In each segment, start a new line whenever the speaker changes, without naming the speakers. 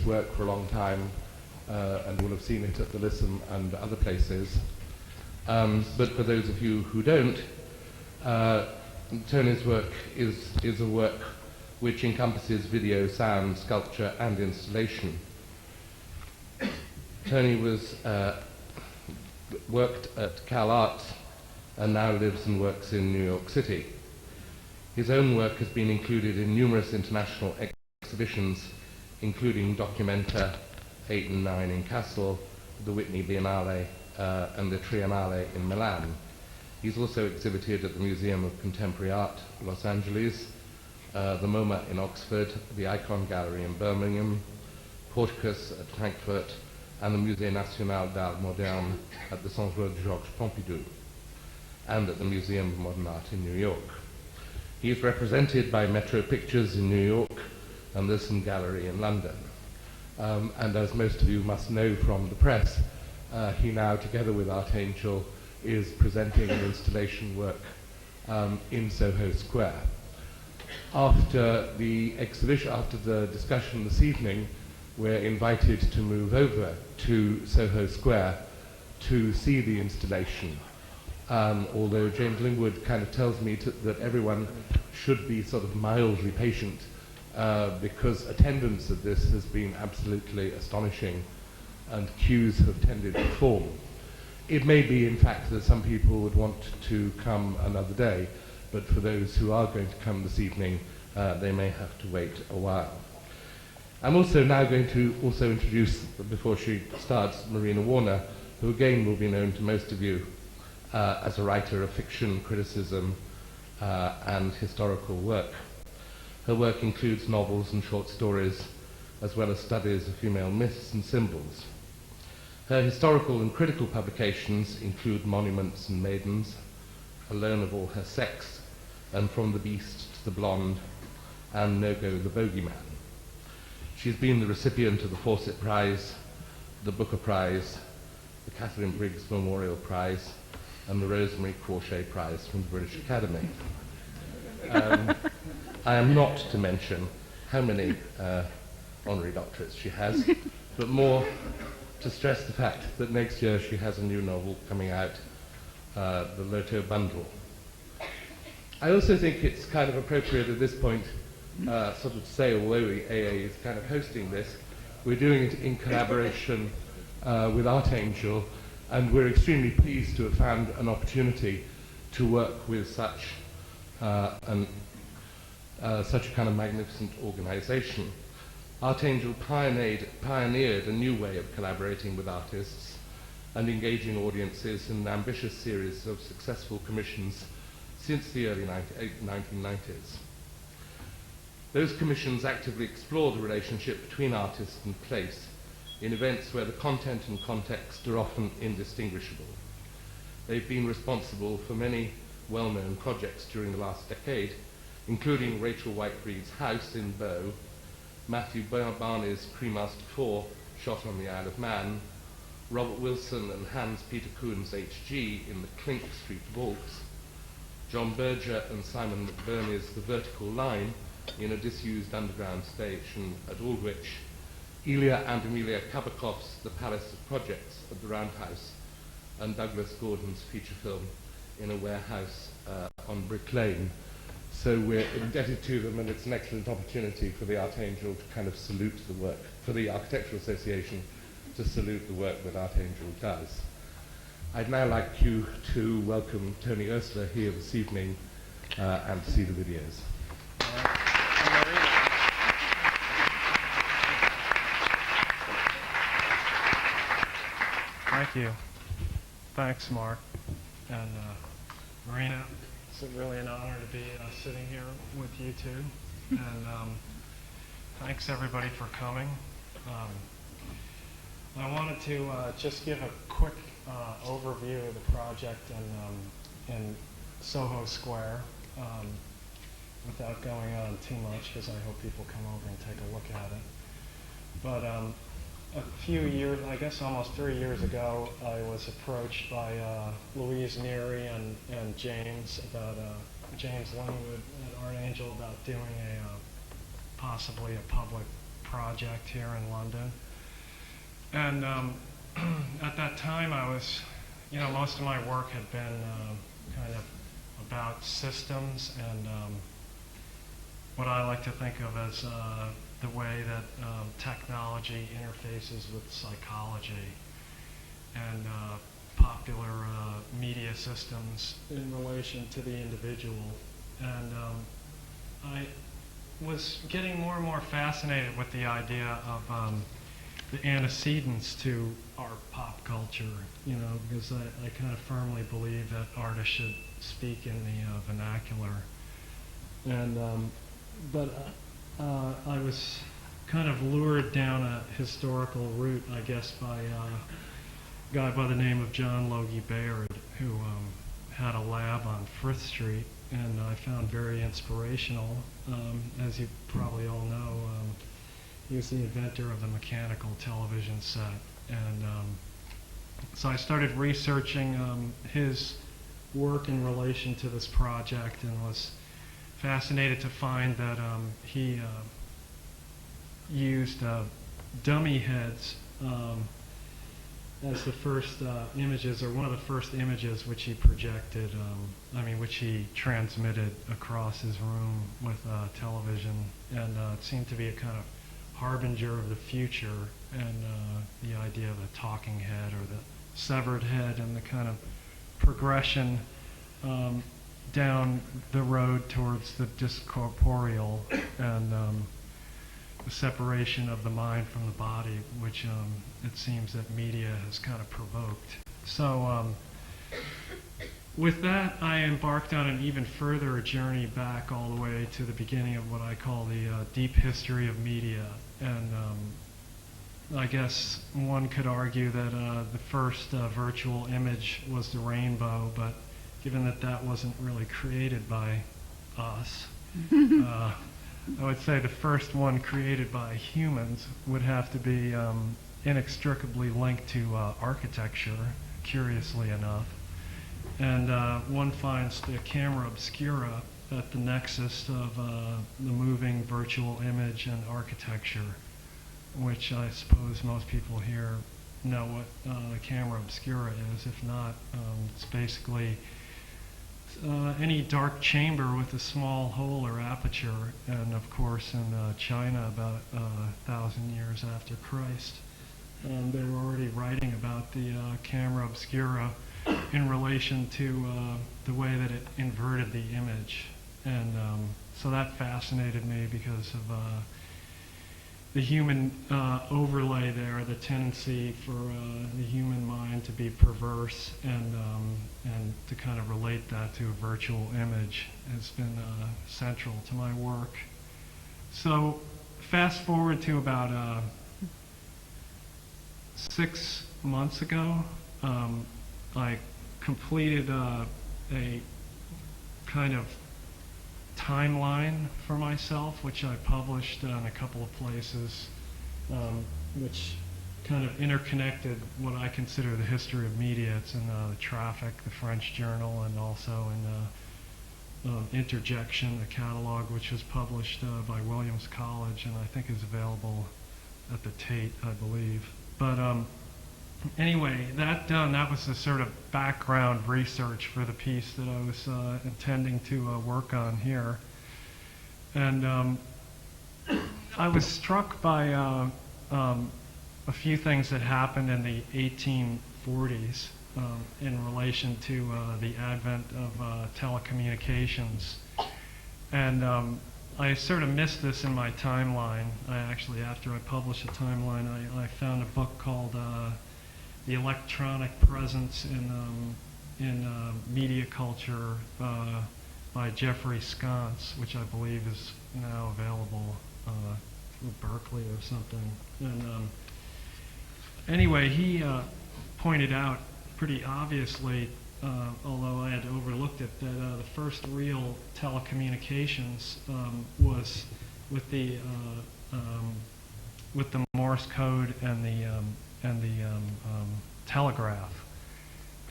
his work for a long time and will have seen it at the Listen and other places. But for those of you who don't, Tony's work is a work which encompasses video, sound, sculpture, and installation. Tony worked at Cal Arts and now lives and works in New York City. His own work has been included in numerous international exhibitions, including Documenta 8 and 9 in Kassel, the Whitney Biennale, and the Triennale in Milan. He's also exhibited at the Museum of Contemporary Art, Los Angeles, the MoMA in Oxford, the Icon Gallery in Birmingham, Porticus at Frankfurt, and the Musée National d'Art Moderne at the Centre Georges Pompidou, and at the Museum of Modern Art in New York. He is represented by Metro Pictures in New York and the Listen Gallery in London. And as most of you must know from the press, he now, together with Archangel, is presenting an installation work in Soho Square. After the exhibition, after the discussion this evening, we're invited to move over to Soho Square to see the installation. Although James Lingwood kind of tells me that everyone should be sort of mildly patient because attendance at this has been absolutely astonishing and queues have tended to form. It may be, in fact, that some people would want to come another day, but for those who are going to come this evening, they may have to wait a while. I'm also now going to also introduce, before she starts, Marina Warner, who again will be known to most of you as a writer of fiction, criticism, and historical work. Her work includes novels and short stories, as well as studies of female myths and symbols. Her historical and critical publications include Monuments and Maidens, Alone of All Her Sex, and From the Beast to the Blonde, and No-Go the Bogeyman. She's been the recipient of the Fawcett Prize, the Booker Prize, the Catherine Briggs Memorial Prize, and the Rosemary Crawshay Prize from the British Academy. I am not to mention how many honorary doctorates she has, but more to stress the fact that next year she has a new novel coming out, The Loto Bundle. I also think it's kind of appropriate at this point sort of to say, although the AA is kind of hosting this, we're doing it in collaboration with Archangel, and we're extremely pleased to have found an opportunity to work with such such a kind of magnificent organization. Archangel pioneered a new way of collaborating with artists and engaging audiences in an ambitious series of successful commissions since the early 1990s. Those commissions actively explore the relationship between artist and place in events where the content and context are often indistinguishable. They've been responsible for many well-known projects during the last decade, including Rachel Whitebreed's House in Bow, Matthew Barney's Cremaster 4, shot on the Isle of Man, Robert Wilson and Hans Peter Kuhn's HG in the Clink Street Vaults, John Berger and Simon McBurney's The Vertical Line in a disused underground station at Aldwych, Ilya and Emilia Kabakov's The Palace of Projects at the Roundhouse, and Douglas Gordon's feature film in a warehouse on Brick Lane. So we're indebted to them, and it's an excellent opportunity for the Archangel to kind of salute the work, for the Architectural Association to salute the work that Archangel does. I'd now like you to welcome Tony Oursler here this evening and to see the videos.
Thank you. Thanks, Mark. And Marina, it's really an honor to be sitting here with you two. And thanks everybody for coming. I wanted to just give a quick overview of the project in Soho Square without going on too much, because I hope people come over and take a look at it. But a few years, I guess almost 3 years ago, I was approached by Louise Neary and James about James Lingwood at Archangel about doing possibly a public project here in London. And at that time I was, most of my work had been kind of about systems and what I like to think of as the way that technology interfaces with psychology and popular media systems in relation to the individual. And I was getting more and more fascinated with the idea of the antecedents to our pop culture, because I kind of firmly believe that artists should speak in the vernacular. And but I was kind of lured down a historical route, I guess, by a guy by the name of John Logie Baird, who had a lab on Frith Street, and I found very inspirational. As you probably all know, he was the inventor of the mechanical television set, and so I started researching his work in relation to this project, and was fascinated to find that he used dummy heads as the first images, or one of the first images which he projected, which he transmitted across his room with television, and it seemed to be a kind of harbinger of the future, and the idea of a talking head or the severed head, and the kind of progression down the road towards the discorporeal, and the separation of the mind from the body, which it seems that media has kind of provoked. So with that, I embarked on an even further journey back all the way to the beginning of what I call the deep history of media. And I guess one could argue that the first virtual image was the rainbow, but given that that wasn't really created by us, I would say the first one created by humans would have to be inextricably linked to architecture, curiously enough. And one finds the camera obscura at the nexus of the moving virtual image and architecture, which I suppose most people here know what the camera obscura is. If not, it's basically any dark chamber with a small hole or aperture. And of course in China, about 1,000 years after Christ, they were already writing about the camera obscura in relation to the way that it inverted the image. And so that fascinated me because of the human overlay there, the tendency for the human mind to be perverse, and to kind of relate that to a virtual image has been central to my work. So fast forward to about 6 months ago, I completed a kind of timeline for myself, which I published in a couple of places, which kind of interconnected what I consider the history of media. It's in the Traffic, the French journal, and also in Interjection, a catalog which was published by Williams College, and I think is available at the Tate, I believe. But anyway, that done, that was the sort of background research for the piece that I was intending to work on here. And I was struck by a few things that happened in the 1840s in relation to the advent of telecommunications. And I sort of missed this in my timeline. I actually, after I published a timeline, I found a book called The Electronic Presence in Media Culture by Jeffrey Sconce, which I believe is now available through Berkeley or something. And anyway, he pointed out pretty obviously, although I had overlooked it, that the first real telecommunications was with the Morse code and the telegraph.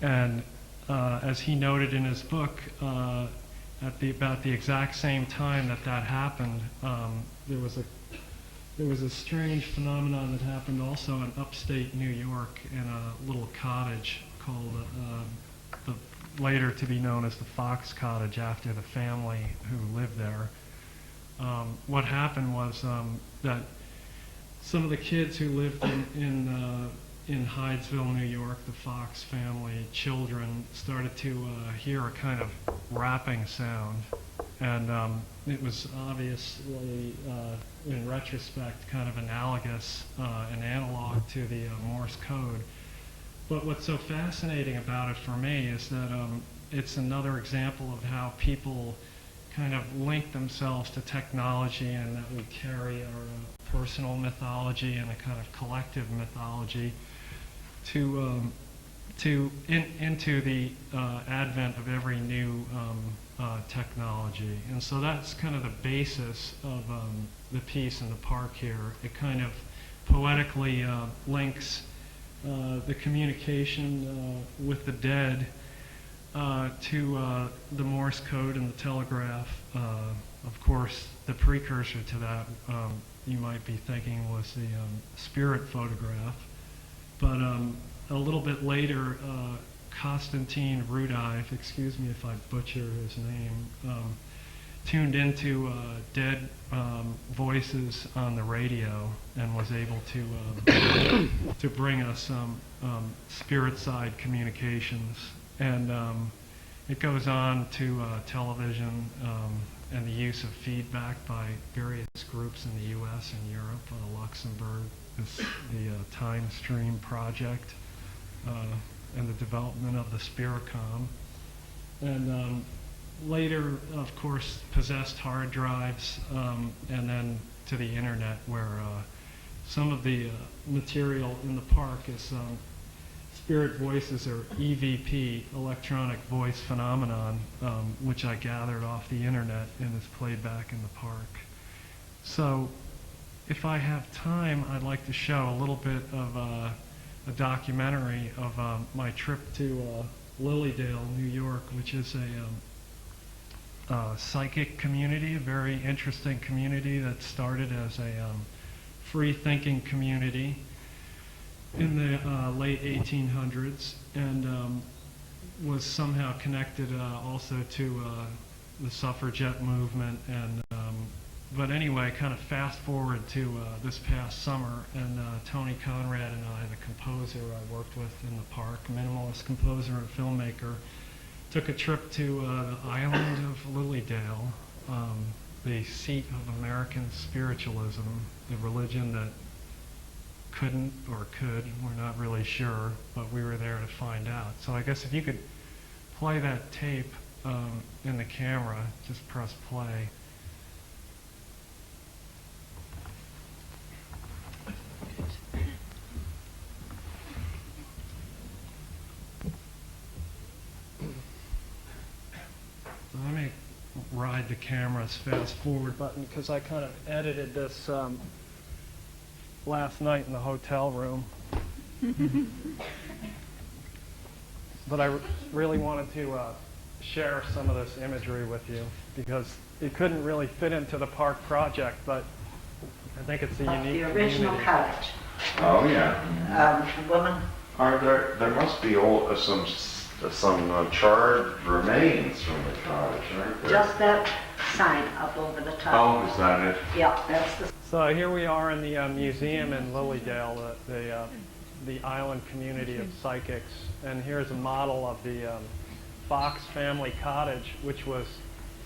And as he noted in his book, at about the exact same time that happened, there was there was a strange phenomenon that happened also in upstate New York in a little cottage called, later to be known as the Fox Cottage, after the family who lived there. What happened was that some of the kids who lived in Hydesville, New York, the Fox family children, started to hear a kind of rapping sound. And it was obviously, in retrospect, kind of analogous and analog to the Morse code. But what's so fascinating about it for me is that it's another example of how people kind of link themselves to technology, and that we carry our personal mythology and a kind of collective mythology into the advent of every new technology. And so that's kind of the basis of the piece in the park here. It kind of poetically links the communication with the dead to the Morse code and the telegraph. Of course, the precursor to that, you might be thinking, was the spirit photograph. But a little bit later, Konstantin Rudiev, excuse me if I butcher his name, tuned into dead voices on the radio and was able to bring us some spirit side communications. And it goes on to television and the use of feedback by various groups in the U.S. and Europe. Luxembourg, the Time Stream Project, and the development of the Spiricom. And later, of course, possessed hard drives, and then to the internet, where some of the material in the park is spirit voices, or EVP, electronic voice phenomenon, which I gathered off the internet and is played back in the park. So if I have time, I'd like to show a little bit of a documentary of my trip to Lilydale, New York, which is a psychic community, a very interesting community that started as a free-thinking community in the late 1800s, and was somehow connected also to the suffragette movement. And but anyway, kind of fast forward to this past summer, and Tony Conrad and I, the composer I worked with in the park, minimalist composer and filmmaker, took a trip to the island of Lilydale, the seat of American spiritualism, the religion that couldn't or could, we're not really sure, but we were there to find out. So I guess if you could play that tape in the camera, just press play. Let me ride the camera's fast forward button, because I kind of edited this last night in the hotel room. But I really wanted to share some of this imagery with you, because it couldn't really fit into the park project, but I think it's a unique
the original
community.
cottage.
Oh yeah.
A woman.
Are there must be old, some charred remains from the cottage, aren't there?
Just that sign up over the top.
Oh, is that it?
Yeah, that's the.
So here we are in the museum in Lilydale, the island community of psychics, and here's a model of the Fox family cottage, which was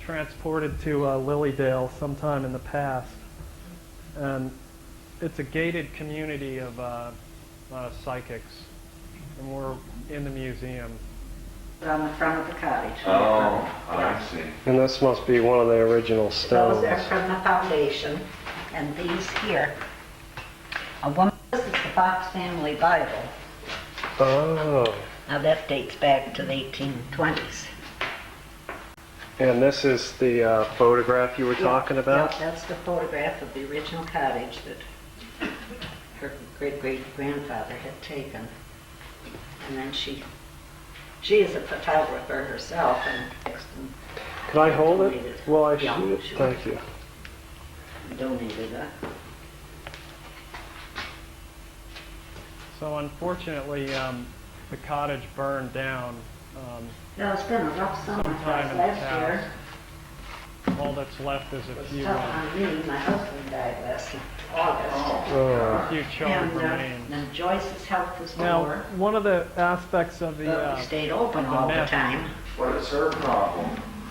transported to Lilydale sometime in the past. And it's a gated community of psychics, and we're in the museum.
On the front of the cottage.
Oh, I see.
And this must be one of the original stones.
Those are from the foundation, and these here. A woman. This is the Fox family Bible.
Oh.
Now that dates back to the 1820s.
And this is the photograph you were talking about?
Yeah, that's the photograph of the original cottage that her great-great-grandfather had taken. And then she is a photographer herself, and
Could I hold it
donated.
while I
Yeah,
shoot it?
sure.
Thank you.
Donated it.
So unfortunately, the cottage burned down.
No, it's been a rough summer for
Sometime
us
in the
last year.
All that's left is
It
a
was
few,
tough on me. My husband died last August.
a few children
And
remain.
then Joyce's health was
Now,
poor.
one of the aspects of
But
the
we stayed open
of the
all the
myth.
time.
What is her problem?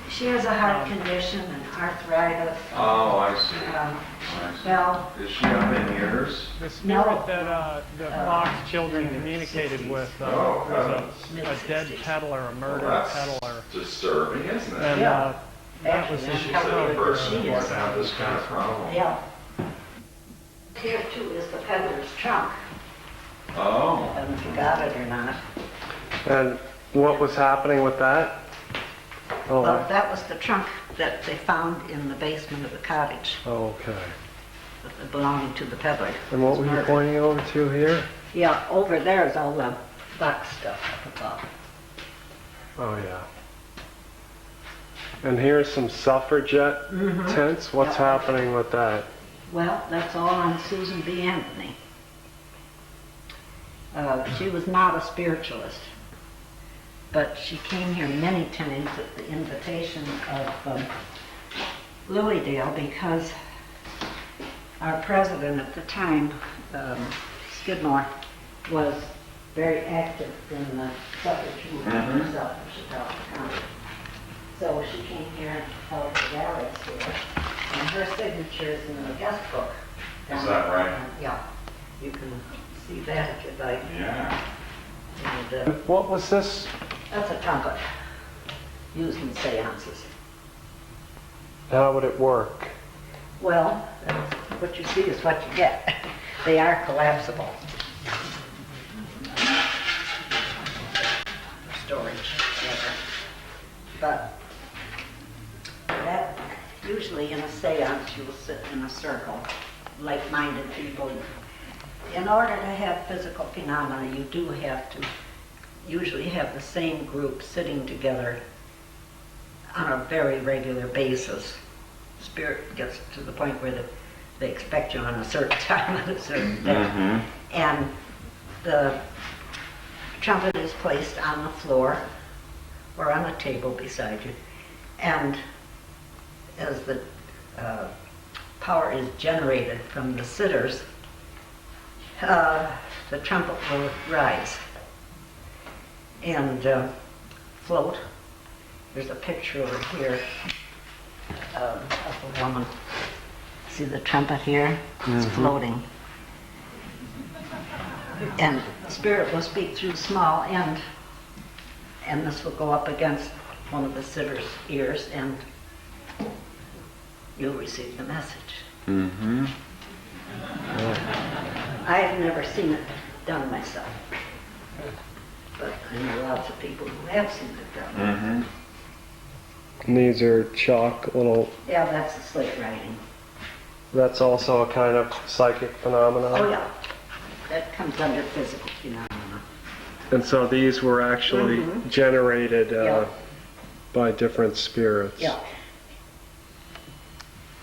She has a heart condition and arthritis.
Oh, I see.
Um,
I see.
well,
Is she up in years?
The spirit
No.
that the Fox children communicated with
Oh,
was a dead peddler, a murdered
Well, that's
peddler.
disturbing, isn't it?
And
Yeah.
that was
Actually,
his
I'm
She's
helping
a
her
stroke.
because
person
she
who
is.
would have this kind of problem.
Yeah. Here too is the peddler's trunk. I
Oh,
don't know if you got it or not.
And what was happening with that? Oh,
Well, that was the trunk that they found in the basement of the cottage
okay.
belonging to the peddler.
And what
Was
were you
murdered.
pointing over to here?
Yeah, over there is all the box stuff up above.
Oh, yeah. And here's some suffragette tents. What's
Yeah.
happening with that?
Well, that's all on Susan B. Anthony. She was not a spiritualist, but she came here many times at the invitation of Lilydale because our president at the time, Skidmore, was very active in the suffrage movement herself in Chicago County. So she came here and held the rallies here, and her signature is in the guest book.
Is that right?
Yeah, you can see that if you'd like.
yeah.
And
What was this?
that's a trumpet used in seances.
How would it work?
Well, what you see is what you get. They are collapsible. Storage, whatever. But that, usually in a seance, you'll sit in a circle, like-minded people. In order to have physical phenomena, you do have to usually have the same group sitting together on a very regular basis. Spirit gets to the point where they expect you on a certain time at a certain day. And the trumpet is placed on the floor or on a table beside you. And as the power is generated from the sitters, the trumpet will rise and float. There's a picture over here of a woman. See the trumpet here? It's floating. And spirit will speak through the small end, and this will go up against one of the sitters' ears, and you'll receive the message. I have never seen it done myself, but I know lots of people who have seen it done.
And these are chalk little,
Yeah, that's the slate writing.
that's also a kind of psychic phenomenon.
Oh yeah, that comes under physical phenomena.
And so these were actually generated
Yeah.
by different spirits.
Yeah.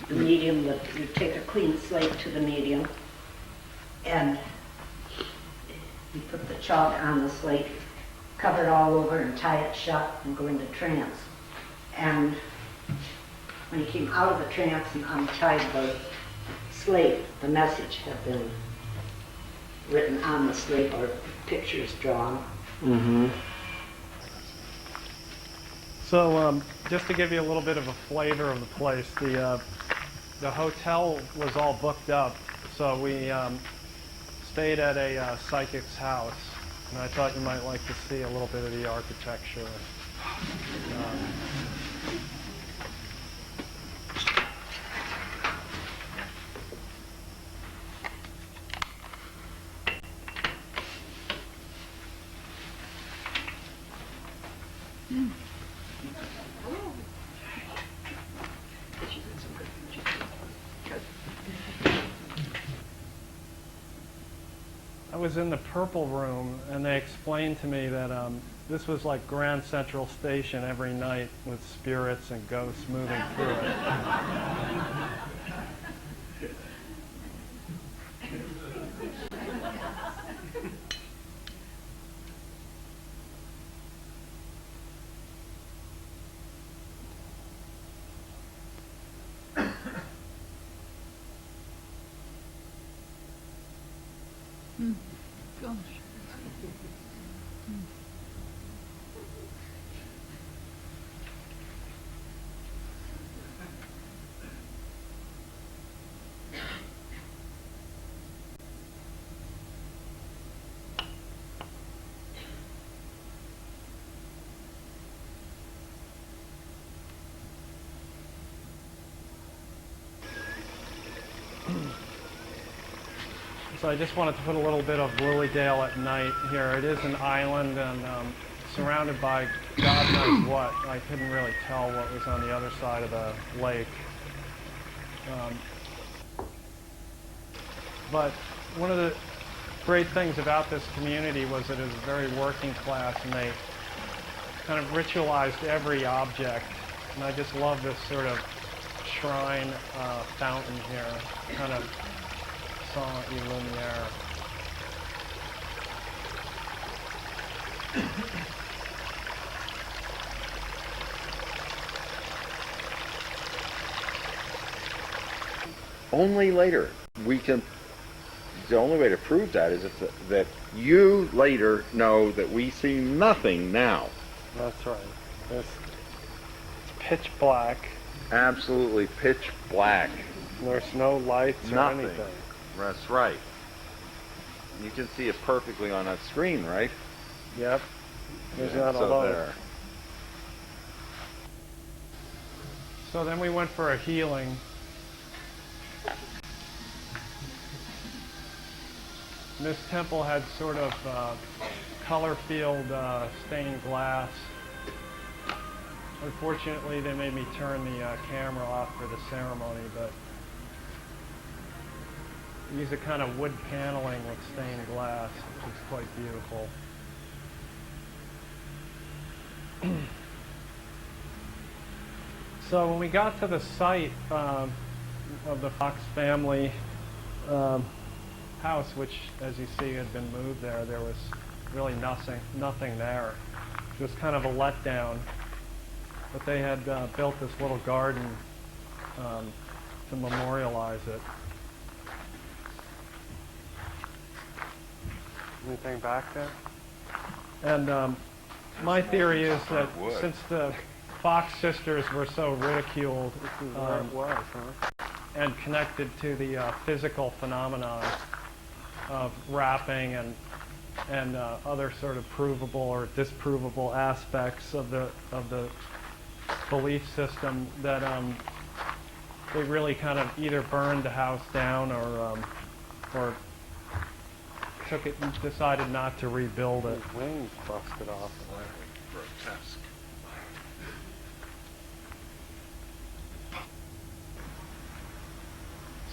The medium, you take a clean slate to the medium, and you put the chalk on the slate, cover it all over and tie it shut and go into trance. And when you came out of the trance and untied the slate, the message had been written on the slate or pictures drawn.
So just to give you a little bit of a flavor of the place, the hotel was all booked up, so we stayed at a psychic's house, and I thought you might like to see a little bit of the architecture. I was in the purple room, and they explained to me that this was like Grand Central Station every night with spirits and ghosts moving through it.
Gosh.
So I just wanted to put a little bit of Lilydale at night here. It is an island and surrounded by God knows what. I couldn't really tell what was on the other side of the lake. But one of the great things about this community was that it was very working class, and they kind of ritualized every object. And I just love this sort of shrine fountain here, kind of Saint Lumiere.
Only later we can. The only way to prove that is if that you later know that we see nothing now.
That's right. It's pitch black.
Absolutely pitch black.
There's no lights or
Nothing.
anything.
That's right. You can see it perfectly on that screen, right?
Yep. There's
Yeah,
not a
so
light.
there.
So then we went for a healing. This temple had sort of color-filled stained glass. Unfortunately, they made me turn the camera off for the ceremony, but use a kind of wood paneling with stained glass, which is quite beautiful. So when we got to the site of the Fox family house, which, as you see, had been moved there was really nothing there. It was kind of a letdown. But they had built this little garden to memorialize it.
Anything back there?
And my theory is that
wood.
since the Fox sisters were so ridiculed
This is where it was, huh?
and connected to the physical phenomenon of rapping and other sort of provable or disprovable aspects of the belief system, that they really kind of either burned the house down or decided not to rebuild it.
His wings busted off.
Grotesque.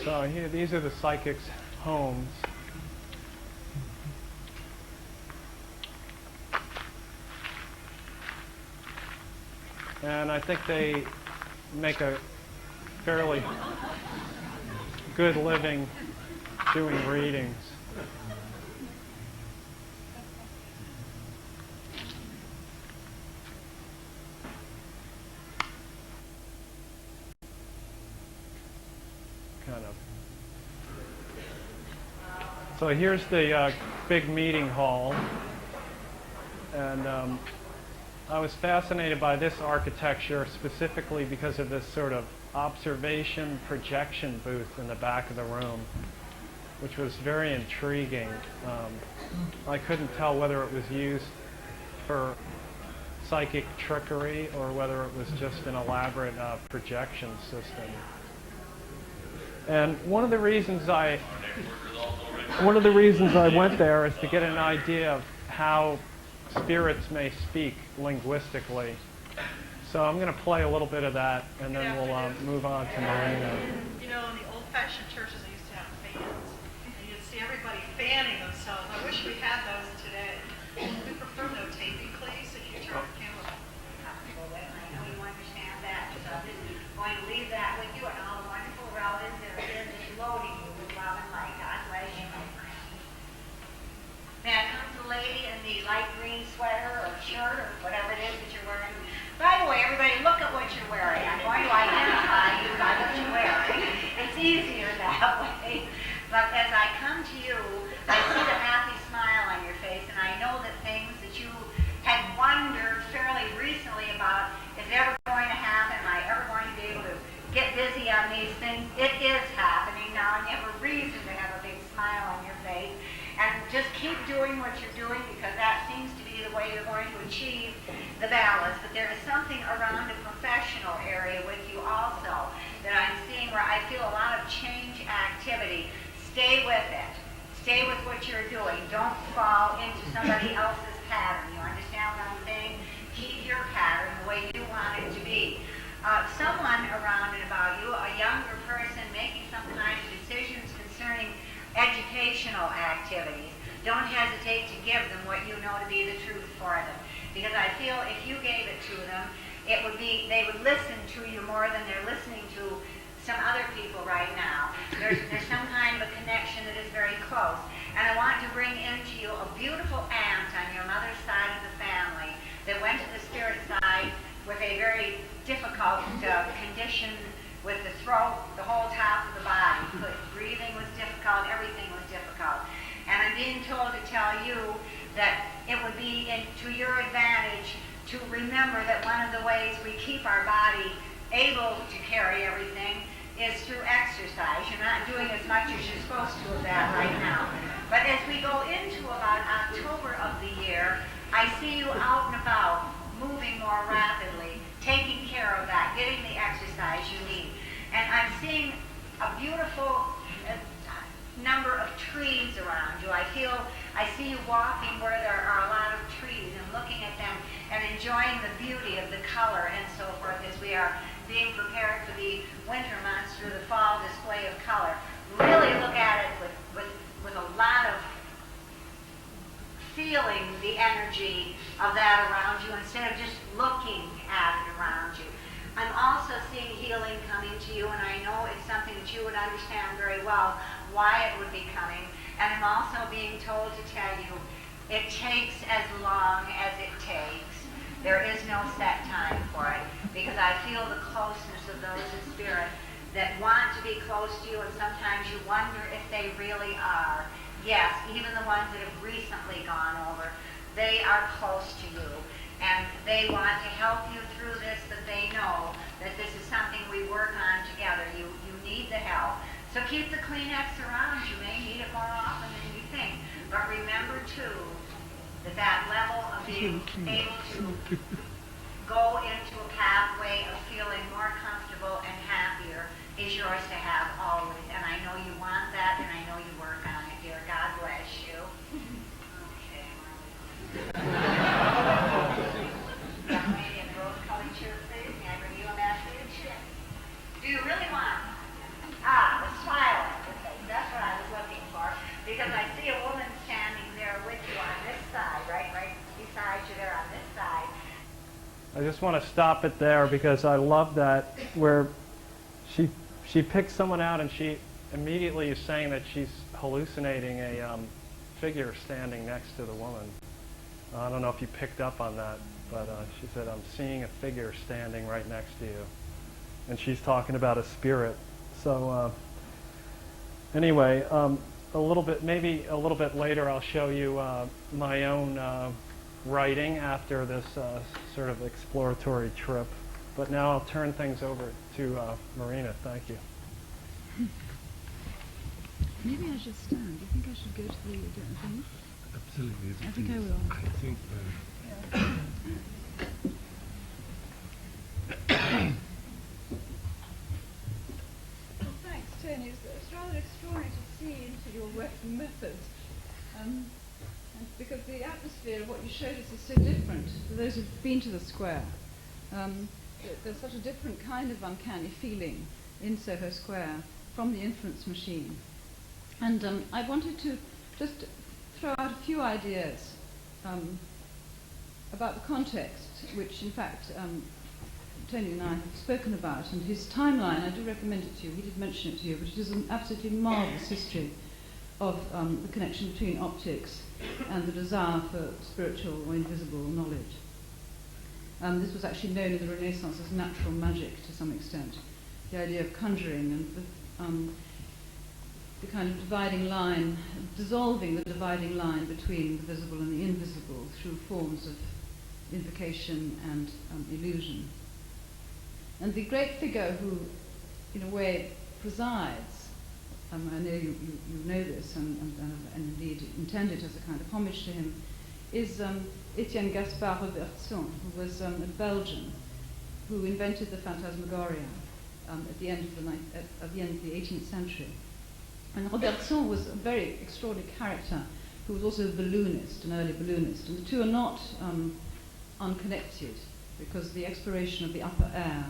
So here, these are the psychics' homes. And I think they make a fairly good living doing readings. Kind of. So here's the big meeting hall. And I was fascinated by this architecture specifically because of this sort of observation projection booth in the back of the room, which was very intriguing. I couldn't tell whether it was used for psychic trickery or whether it was just an elaborate projection system. And one of the reasons I went there is to get an idea of how spirits may speak linguistically. So I'm going to play a little bit of that, and then we'll move on to Marina.
You know, in the old-fashioned churches, they used to have fans, and you'd see everybody fanning themselves. I wish we had those today. We prefer no taping, please, if you turn the camera on.
Well, I know you understand that, so I'm just going to leave that with you and all the wonderful relatives that are here just loading you with love and light. God bless you, my friend. May I come to the lady in the light green sweater or shirt or whatever it is that you're wearing? By the way, everybody, look at what you're wearing. I'm going to identify you by what you're wearing. It's easier that way. But as I come to you, I see that just keep doing what you're doing because that seems to be the way you're going to achieve the balance. But there is something around the professional area with you also that I'm seeing where I feel a lot of change activity. Stay with it. Stay with what you're doing. Don't fall into somebody else's pattern. You understand what I'm saying? Keep your pattern the way you want it to be. Someone around and about you, a younger person making some kind of decisions concerning educational activities, don't hesitate to give them what you know to be the truth for them. Because I feel if you gave it to them, it would be, they would listen to you more than they're listening to some other people right now. There's some kind of a connection that is very close. And I want to bring into you a beautiful aunt on your mother's side of the family that went to the spirit side with a very difficult condition with the throat, the whole top of the body. Breathing was difficult, everything was difficult. And I'm being told to tell you that it would be to your advantage to remember that one of the ways we keep our body able to carry everything is through exercise. You're not doing as much as you're supposed to of that right now. But as we go into about October of the year, I see you out and about, moving more rapidly, taking care of that, getting the exercise you need. And I'm seeing a beautiful number of trees around you. I see you walking where there are a lot of trees and looking at them and enjoying the beauty of the color and so forth as we are being prepared for the winter months through the fall display of color. Really look at it with a lot of feeling the energy of that around you instead of just looking at it around you. I'm also seeing healing coming to you, and I know it's something that you would understand very well why it would be coming. And I'm also being told to tell you it takes as long as it takes. There is no set time for it because I feel the closeness of those in spirit that want to be close to you, and sometimes you wonder if they really are. Yes, even the ones that have recently gone over, they are close to you. And they want to help you through this, but they know that this is something we work on together. You need the help. So keep the Kleenex around. You may need it more often than you think. But remember, too, that level of being able to go into a pathway of feeling more comfortable and happier is yours to have always. And I know you want that, and I know you work on it, dear. God bless you. Okay. Young lady in the rose-colored shirt, please. May I bring you a message? Do you really want it? The smiling face. That's what I was looking for. Because I see a woman standing there with you on this side, right beside you there on this side.
I just want to stop it there because I love that where she picks someone out and she immediately is saying that she's hallucinating a figure standing next to the woman. I don't know if you picked up on that, but she said, I'm seeing a figure standing right next to you. And she's talking about a spirit. So anyway, maybe a little bit later I'll show you my own writing after this sort of exploratory trip. But now I'll turn things over to Marina. Thank you.
Maybe I should stand. Do you think I should go to the thing?
Absolutely.
I think I will.
I think
Well, thanks, Tony. It's rather extraordinary to see into your working methods. And because the atmosphere of what you showed us is so different for those who've been to the square. There's such a different kind of uncanny feeling in Soho Square from the Influence Machine. And I wanted to just throw out a few ideas about the context, which in fact Tony and I have spoken about, and his timeline. I do recommend it to you. He did mention it to you, but it is an absolutely marvelous history of the connection between optics and the desire for spiritual or invisible knowledge. This was actually known in the Renaissance as natural magic to some extent. The idea of conjuring and the kind of dividing line, dissolving the dividing line between the visible and the invisible through forms of invocation and illusion. And the great figure who, in a way, presides I know you know this and indeed intend it as a kind of homage to him, is Etienne Gaspard Robertson, who was a Belgian who invented the phantasmagoria at the end of the 18th century. And Robertson was a very extraordinary character who was also a balloonist, an early balloonist. And the two are not unconnected, because the exploration of the upper air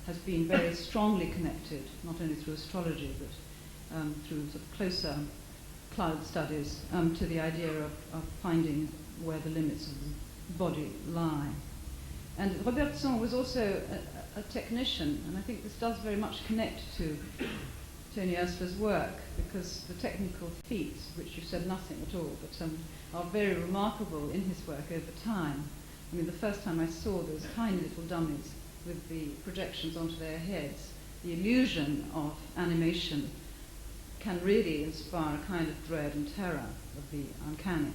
has been very strongly connected, not only through astrology, but through sort of closer cloud studies, to the idea of finding where the limits of the body lie. And Robertson was also a technician, and I think this does very much connect to Tony Oursler's work, because the technical feats, which you said nothing at all, but are very remarkable in his work over time. I mean, the first time I saw those tiny little dummies with the projections onto their heads, the illusion of animation can really inspire a kind of dread and terror of the uncanny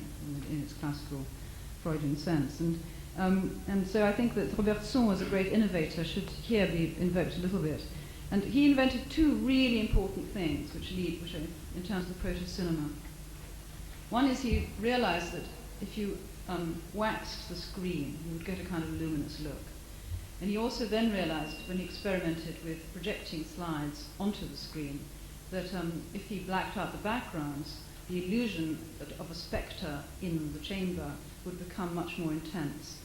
in its classical Freudian sense. And so I think that Robertson, as a great innovator, should here be invoked a little bit. And he invented two really important things which are in terms of the proto-cinema. One is he realized that if you waxed the screen, you would get a kind of luminous look. And he also then realized, when he experimented with projecting slides onto the screen, that if he blacked out the backgrounds, the illusion of a spectre in the chamber would become much more intense.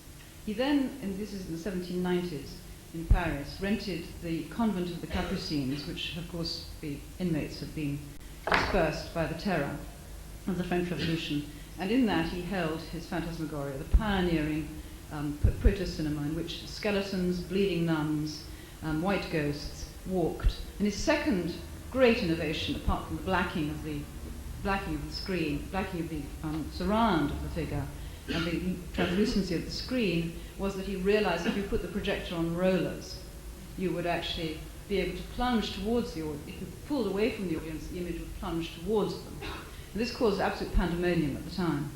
He then, and this is in the 1790s in Paris, rented the convent of the Capucines, which of course the inmates had been dispersed by the terror of the French Revolution. And in that he held his phantasmagoria, the pioneering proto-cinema in which skeletons, bleeding nuns, white ghosts walked. And his second great innovation, apart from the blacking of the screen, blacking of the surround of the figure, and the translucency of the screen, was that he realized if you put the projector on rollers, you would actually be able to plunge towards the audience. If you pulled away from the audience, the image would plunge towards them. And this caused absolute pandemonium at the time.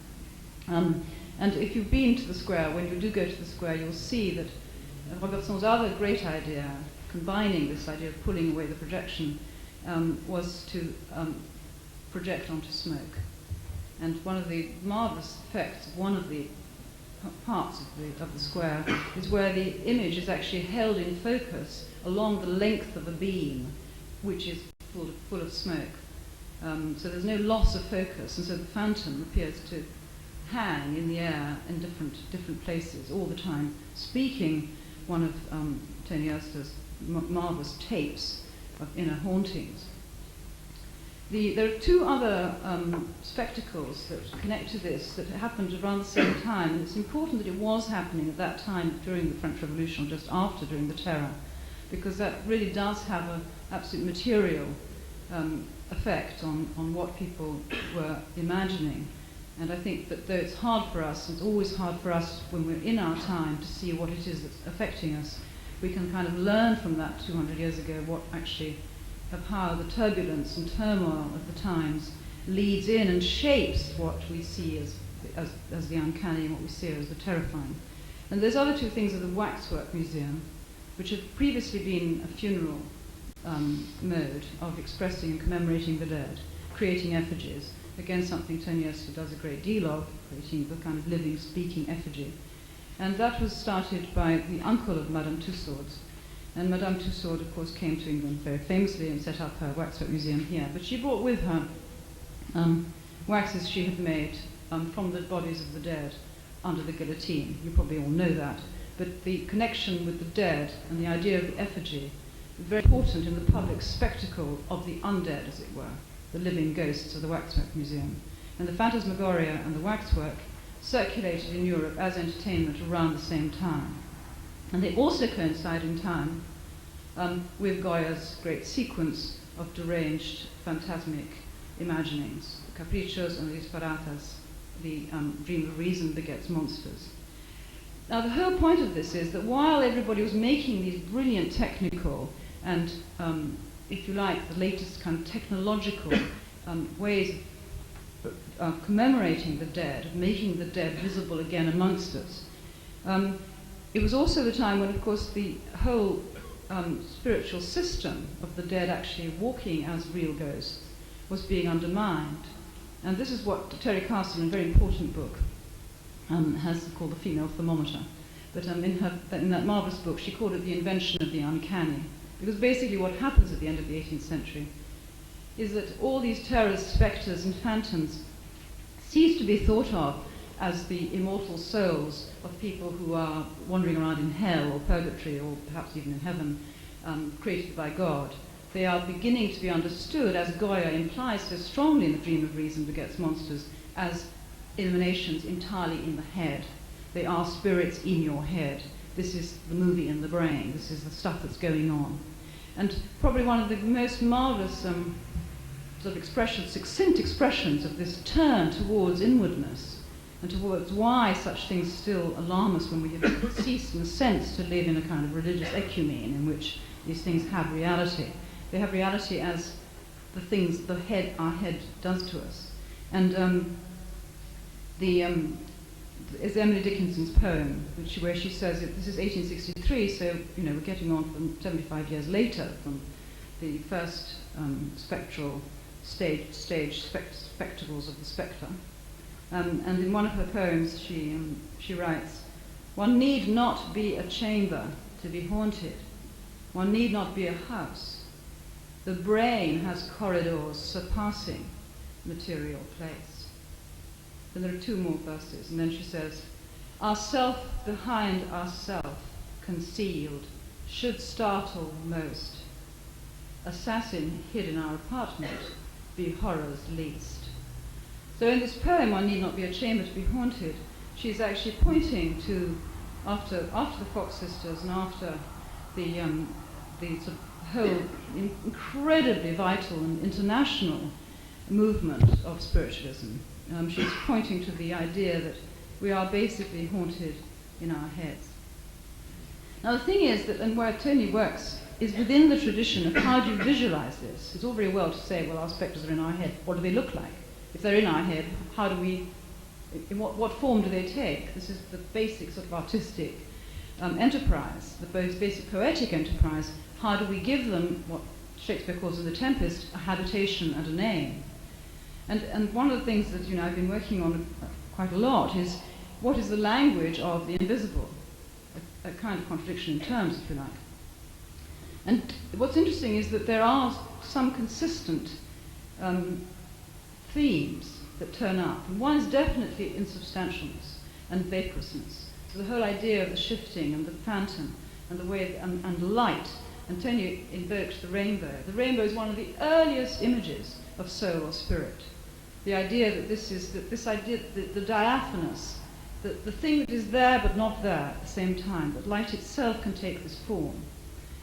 And if you've been to the square, when you do go to the square, you'll see that Robertson's other great idea, combining this idea of pulling away the projection, was to project onto smoke. And one of the marvelous effects of one of the parts of the square is where the image is actually held in focus along the length of a beam, which is full of smoke. So there's no loss of focus, and so the phantom appears to hang in the air in different places all the time, speaking one of Tony Oursler's marvelous tapes of inner hauntings. There are two other spectacles that connect to this that happened around the same time, and it's important that it was happening at that time during the French Revolution, or just after, during the Terror, because that really does have an absolute material effect on what people were imagining. And I think that though it's hard for us, it's always hard for us when we're in our time to see what it is that's affecting us, we can kind of learn from that 200 years ago what actually, of how the turbulence and turmoil of the times leads in and shapes what we see as the uncanny and what we see as the terrifying. And those other two things are the Waxwork Museum, which had previously been a funeral mode of expressing and commemorating the dead, creating effigies. Again, something Tony Oursler does a great deal of, creating the kind of living, speaking effigy. And that was started by the uncle of Madame Tussaud's. And Madame Tussaud, of course, came to England very famously and set up her waxwork museum here. But she brought with her waxes she had made from the bodies of the dead under the guillotine. You probably all know that. But the connection with the dead and the idea of the effigy is very important in the public spectacle of the undead, as it were, the living ghosts of the Waxwork Museum. And the phantasmagoria and the waxwork circulated in Europe as entertainment around the same time. And they also coincide in time with Goya's great sequence of deranged, phantasmic imaginings, the capriccios and the disparatas, the dream of reason begets monsters. Now, the whole point of this is that while everybody was making these brilliant technical and, if you like, the latest kind of technological ways of commemorating the dead, of making the dead visible again amongst us, it was also the time when, of course, the whole spiritual system of the dead actually walking as real ghosts was being undermined. And this is what Terry Castle, in a very important book, has called The Female Thermometer. But in that marvelous book, she called it the invention of the uncanny. Because basically what happens at the end of the 18th century is that all these terrors, spectres, and phantoms cease to be thought of as the immortal souls of people who are wandering around in hell or purgatory or perhaps even in heaven, created by God. They are beginning to be understood, as Goya implies so strongly in The Dream of Reason Begets Monsters, as emanations entirely in the head. They are spirits in your head. This is the movie in the brain. This is the stuff that's going on. And probably one of the most marvelous sort of expressions, succinct expressions of this turn towards inwardness and towards why such things still alarm us when we have ceased in a sense to live in a kind of religious ecumene in which these things have reality. They have reality as the things our head does to us. And is Emily Dickinson's poem, where she says this is 1863, so we're getting on from 75 years later from the first spectral stage spectacles of the spectre. And in one of her poems, she writes, "One need not be a chamber to be haunted. One need not be a house. The brain has corridors surpassing material place." Then there are two more verses, and then she says, "Ourself behind ourself, concealed, should startle most. Assassin hid in our apartment, be horror's least." So in this poem, "One need not be a chamber to be haunted," she's actually pointing to, after the Fox Sisters and after the sort of whole incredibly vital and international movement of spiritualism, she's pointing to the idea that we are basically haunted in our heads. Now the thing is that, and where Tony works, is within the tradition of how do you visualize this. It's all very well to say, well, our spectres are in our head. What do they look like? If they're in our head, how do we, in what form do they take? This is the basic sort of artistic enterprise, the basic poetic enterprise. How do we give them what Shakespeare calls in The Tempest a habitation and a name? And one of the things that I've been working on quite a lot is what is the language of the invisible, a kind of contradiction in terms, if you like. And what's interesting is that there are some consistent themes that turn up. And one is definitely insubstantialness and vaporousness. So the whole idea of the shifting and the phantom and the way and light. And Tony invoked the rainbow. The rainbow is one of the earliest images of soul or spirit. The idea that the diaphanous, the thing that is there but not there at the same time, that light itself can take this form.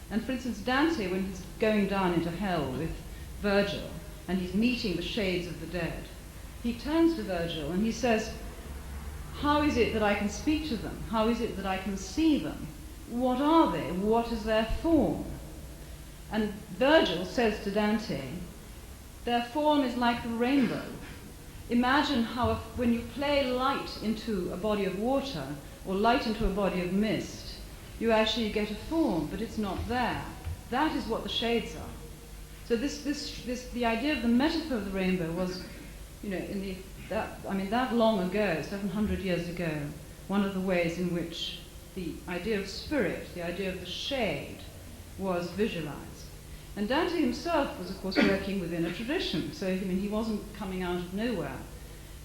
And for instance, Dante, when he's going down into hell with Virgil, and he's meeting the shades of the dead, he turns to Virgil and he says, "How is it that I can speak to them? How is it that I can see them? What are they? What is their form?" And Virgil says to Dante, "Their form is like the rainbow. Imagine how when you play light into a body of water or light into a body of mist, you actually get a form, but it's not there. That is what the shades are." So the idea of the metaphor of the rainbow was, that long ago, 700 years ago, one of the ways in which the idea of spirit, the idea of the shade, was visualized. And Dante himself was, of course, working within a tradition, so he wasn't coming out of nowhere.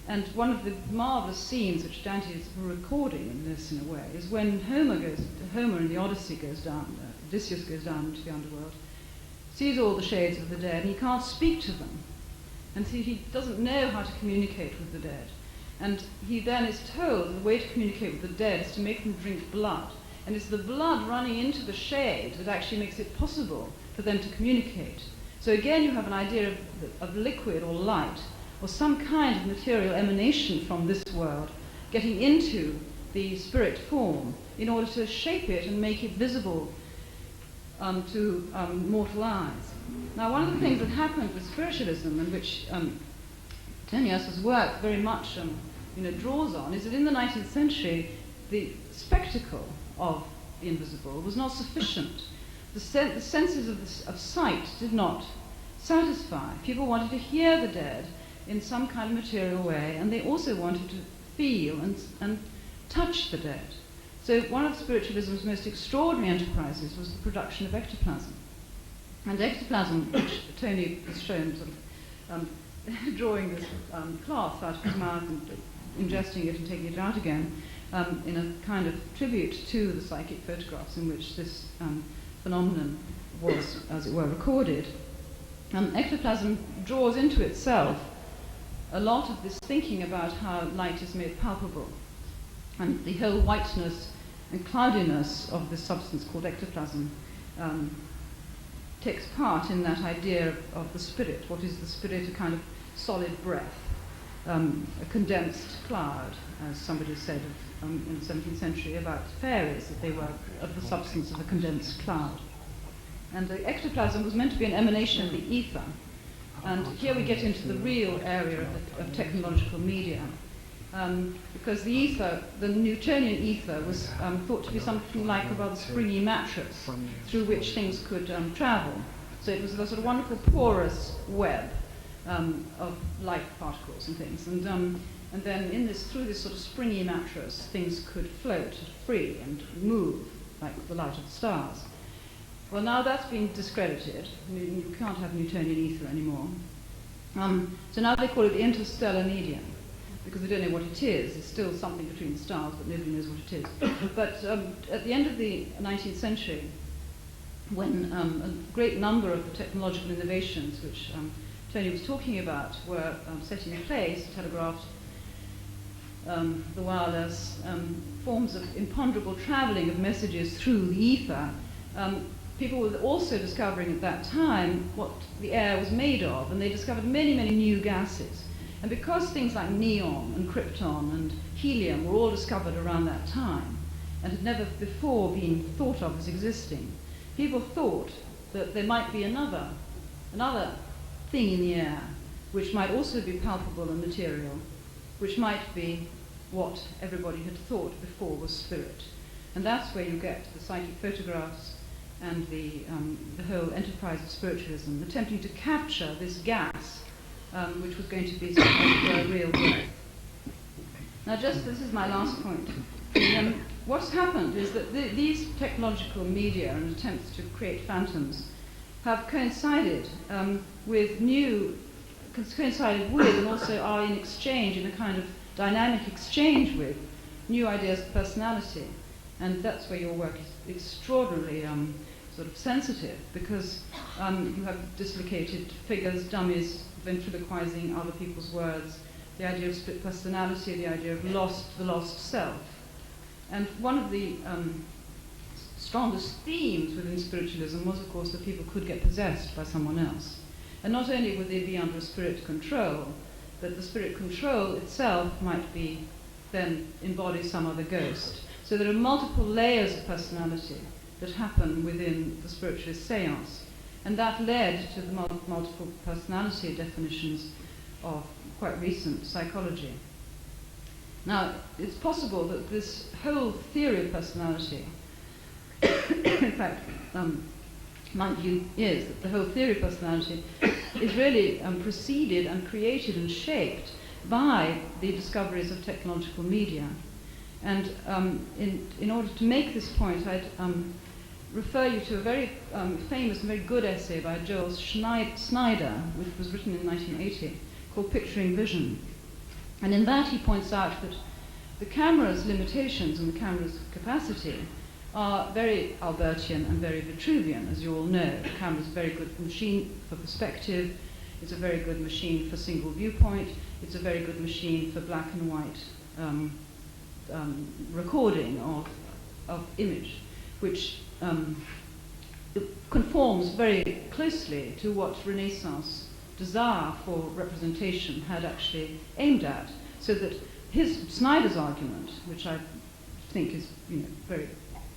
And one of the marvelous scenes which Dante is recording in this, in a way, is when Homer in the Odyssey goes down, Odysseus goes down into the underworld, sees all the shades of the dead, and he can't speak to them. And so he doesn't know how to communicate with the dead. And he then is told the way to communicate with the dead is to make them drink blood. And it's the blood running into the shade that actually makes it possible for them to communicate. So again, you have an idea of liquid or light, or some kind of material emanation from this world, getting into the spirit form in order to shape it and make it visible to mortal eyes. Now, one of the things that happened with spiritualism, and which Tony Oursler's work very much draws on, is that in the 19th century, the spectacle of the invisible was not sufficient. The senses of sight did not satisfy. People wanted to hear the dead in some kind of material way, and they also wanted to feel and touch the dead. So one of spiritualism's most extraordinary enterprises was the production of ectoplasm. And ectoplasm, which Tony has shown sort of drawing this cloth out of his mouth and ingesting it and taking it out again, in a kind of tribute to the psychic photographs in which this phenomenon was, as it were, recorded. Ectoplasm draws into itself a lot of this thinking about how light is made palpable, and the whole whiteness and cloudiness of this substance called ectoplasm takes part in that idea of the spirit. What is the spirit? A kind of solid breath, a condensed cloud, as somebody said in the 17th century about fairies, that they were of the substance of a condensed cloud. And the ectoplasm was meant to be an emanation of the ether. And here we get into the real area of technological media. Because the ether, the Newtonian ether, was thought to be something like a rather springy mattress through which things could travel. So it was a sort of wonderful porous web of light particles and things. And then through this sort of springy mattress, things could float free and move like the light of the stars. Well, now that's been discredited. You can't have Newtonian ether anymore. So now they call it the interstellar medium, because they don't know what it is. It's still something between the stars, but nobody knows what it is. But at the end of the 19th century, when a great number of the technological innovations which Tony was talking about were set in place, telegraph, the wireless, forms of imponderable travelling of messages through the ether, people were also discovering at that time what the air was made of, and they discovered many, many new gases. And because things like neon and krypton and helium were all discovered around that time and had never before been thought of as existing, people thought that there might be another thing in the air which might also be palpable and material, which might be what everybody had thought before was spirit. And that's where you get the psychic photographs and the whole enterprise of spiritualism, attempting to capture this gas which was going to be sort of real growth. Now, just this is my last point. What's happened is that these technological media and attempts to create phantoms have coincided with and also are in exchange, in a kind of dynamic exchange with new ideas of personality. And that's where your work is extraordinarily sort of sensitive, because you have dislocated figures, dummies, ventriloquizing other people's words, the idea of split personality, the idea of the lost self. And one of the strongest themes within spiritualism was, of course, that people could get possessed by someone else. And not only would they be under a spirit control, but the spirit control itself might be then embody some other ghost. So there are multiple layers of personality that happen within the spiritualist seance. And that led to the multiple personality definitions of quite recent psychology. Now, it's possible that this whole theory of personality, in fact, my view is that the whole theory of personality is really preceded and created and shaped by the discoveries of technological media. And in order to make this point, I'd refer you to a very famous and very good essay by Joel Snyder, which was written in 1980, called Picturing Vision. And in that he points out that the camera's limitations and the camera's capacity are very Albertian and very Vitruvian, as you all know. The camera's a very good machine for perspective, it's a very good machine for single viewpoint, it's a very good machine for black and white recording of image, which conforms very closely to what Renaissance desire for representation had actually aimed at. So that Snyder's argument, which I think is a very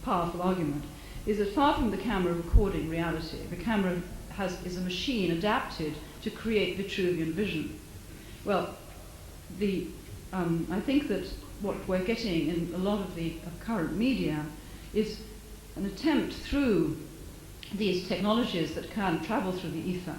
powerful argument, is that far from the camera recording reality, the camera is a machine adapted to create Vitruvian vision. Well, I think that what we're getting in a lot of the current media is an attempt through these technologies that can travel through the ether,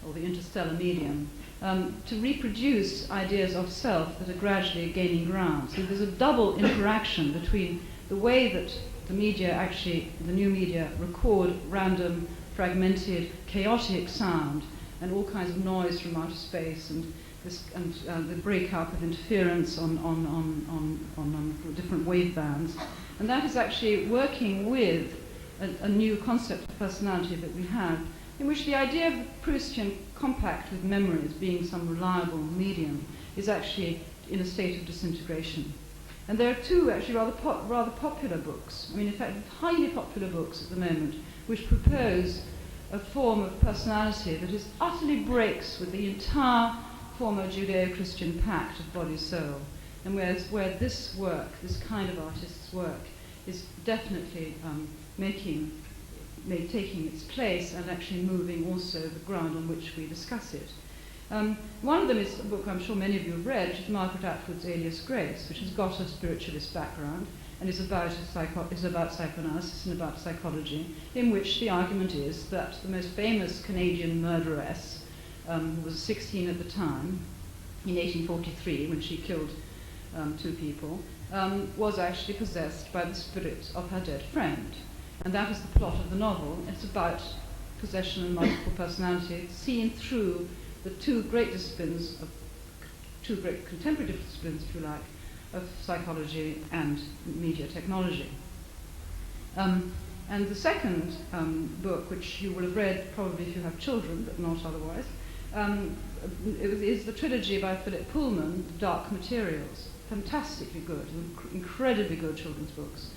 or the interstellar medium, to reproduce ideas of self that are gradually gaining ground. So there's a double interaction between the way that the media actually, the new media, record random, fragmented, chaotic sound and all kinds of noise from outer space and the breakup of interference on different wave bands. And that is actually working with a new concept of personality that we have, in which the idea of the Proustian compact with memories being some reliable medium is actually in a state of disintegration. And there are two actually rather popular books, I mean in fact highly popular books at the moment, which propose a form of personality that is utterly breaks with the entire former Judeo-Christian pact of body-soul, and where this work, this kind of artist's work, is definitely taking its place and actually moving also the ground on which we discuss it. One of them is a book I'm sure many of you have read, which is Margaret Atwood's Alias Grace, which has got a spiritualist background and is about psychoanalysis and about psychology, in which the argument is that the most famous Canadian murderess, who was 16 at the time, in 1843, when she killed 2 people, was actually possessed by the spirit of her dead friend. And that is the plot of the novel. It's about possession and multiple personality seen through the two great contemporary disciplines, if you like, of psychology and media technology. And the second book, which you will have read probably if you have children, but not otherwise, is the trilogy by Philip Pullman, Dark Materials. Fantastically good, incredibly good children's books.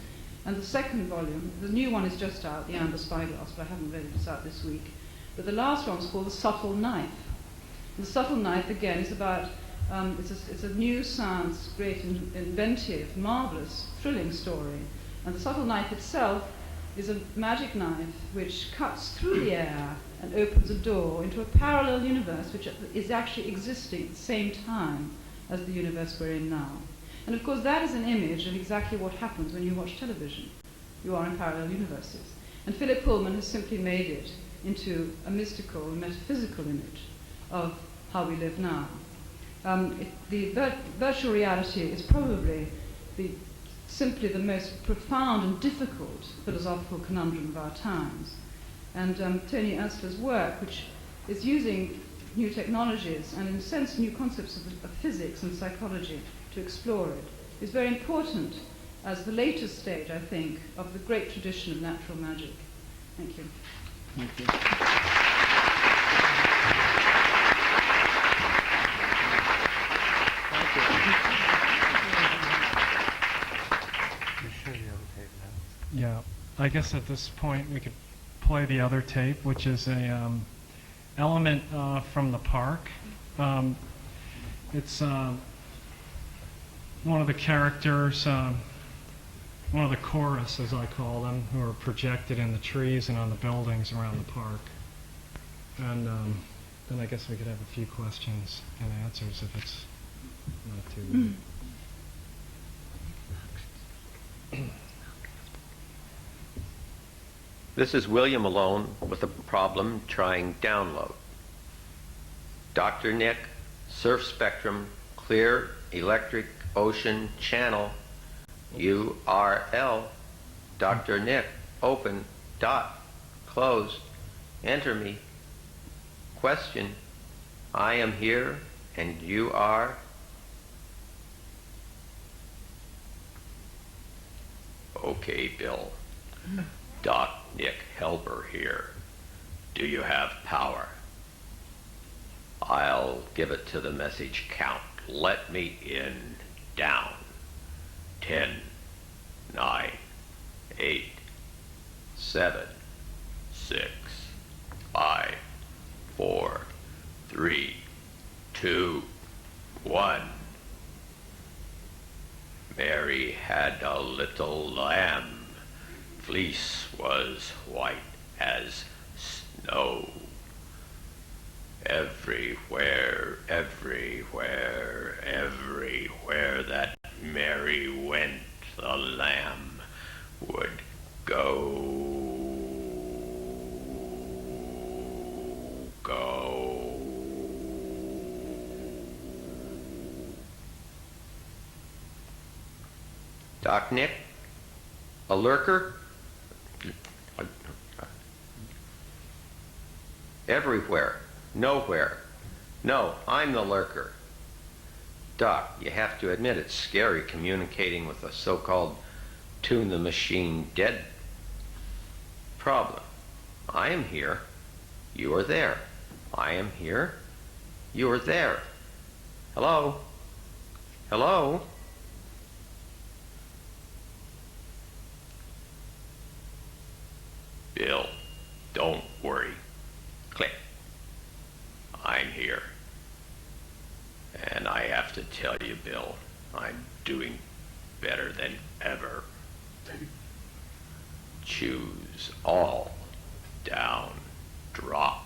And the second volume, the new one is just out, The Amber Spyglass, but I haven't read it, it's out this week. But the last one is called The Subtle Knife. And The Subtle Knife, again, is about, it's a new science, great, inventive, marvelous, thrilling story. And The Subtle Knife itself is a magic knife which cuts through the air and opens a door into a parallel universe which is actually existing at the same time as the universe we're in now. And of course that is an image of exactly what happens when you watch television. You are in parallel universes. And Philip Pullman has simply made it into a mystical and metaphysical image of how we live now. The virtual reality is probably simply the most profound and difficult philosophical conundrum of our times. And Tony Oursler's work, which is using new technologies and in a sense new concepts of physics and psychology to explore it, is very important as the latest stage, I think, of the great tradition of natural magic. Thank you.
Thank you.
Yeah, I guess at this point we could play the other tape, which is a element from the park. It's one of the characters, one of the chorus, as I call them, who are projected in the trees and on the buildings around the park. And then I guess we could have a few questions and answers if it's not too late.
This is William Malone with a problem trying download. Dr. Nick, Surf Spectrum, Clear Electric Ocean Channel, URL, Dr. Nick, open, dot, closed, enter me. Question, I am here and you are? Okay, Bill. Doc Nick Helber here. Do you have power? I'll give it to the message count. Let me in. Down. 10, 9, 8, 7, 6, 5, 4, 3, 2, 1. Mary had a little lamb. Fleece was white as snow. Everywhere, everywhere, everywhere that Mary went, the lamb would go, go. Doc Nick? A lurker? Everywhere. Nowhere. No, I'm the lurker. Doc, you have to admit it's scary communicating with a so-called tune the machine dead problem. I am here. You are there. I am here. You are there. Hello? Hello? Bill, don't worry. Click. I'm here. And I have to tell you, Bill, I'm doing better than ever. Choose all, down, drop,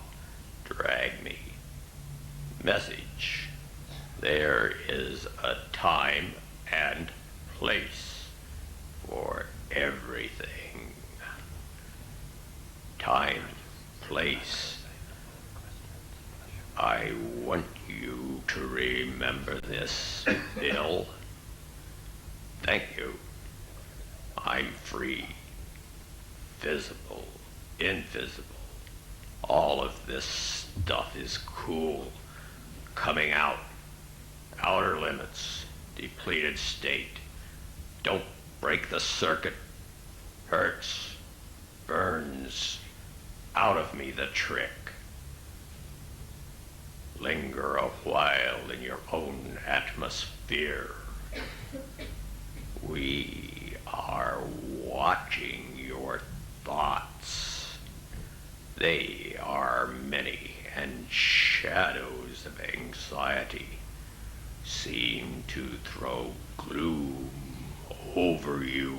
drag me. Message. There is a time and place for everything. Time, place. I want you to remember this, Bill. Thank you. I'm free. Visible, invisible. All of this stuff is cool. Coming out. Outer limits. Depleted state. Don't break the circuit. Hurts. Burns. Out of me the trick. Linger a while in your own atmosphere. We are watching your thoughts. They are many, and shadows of anxiety seem to throw gloom over you.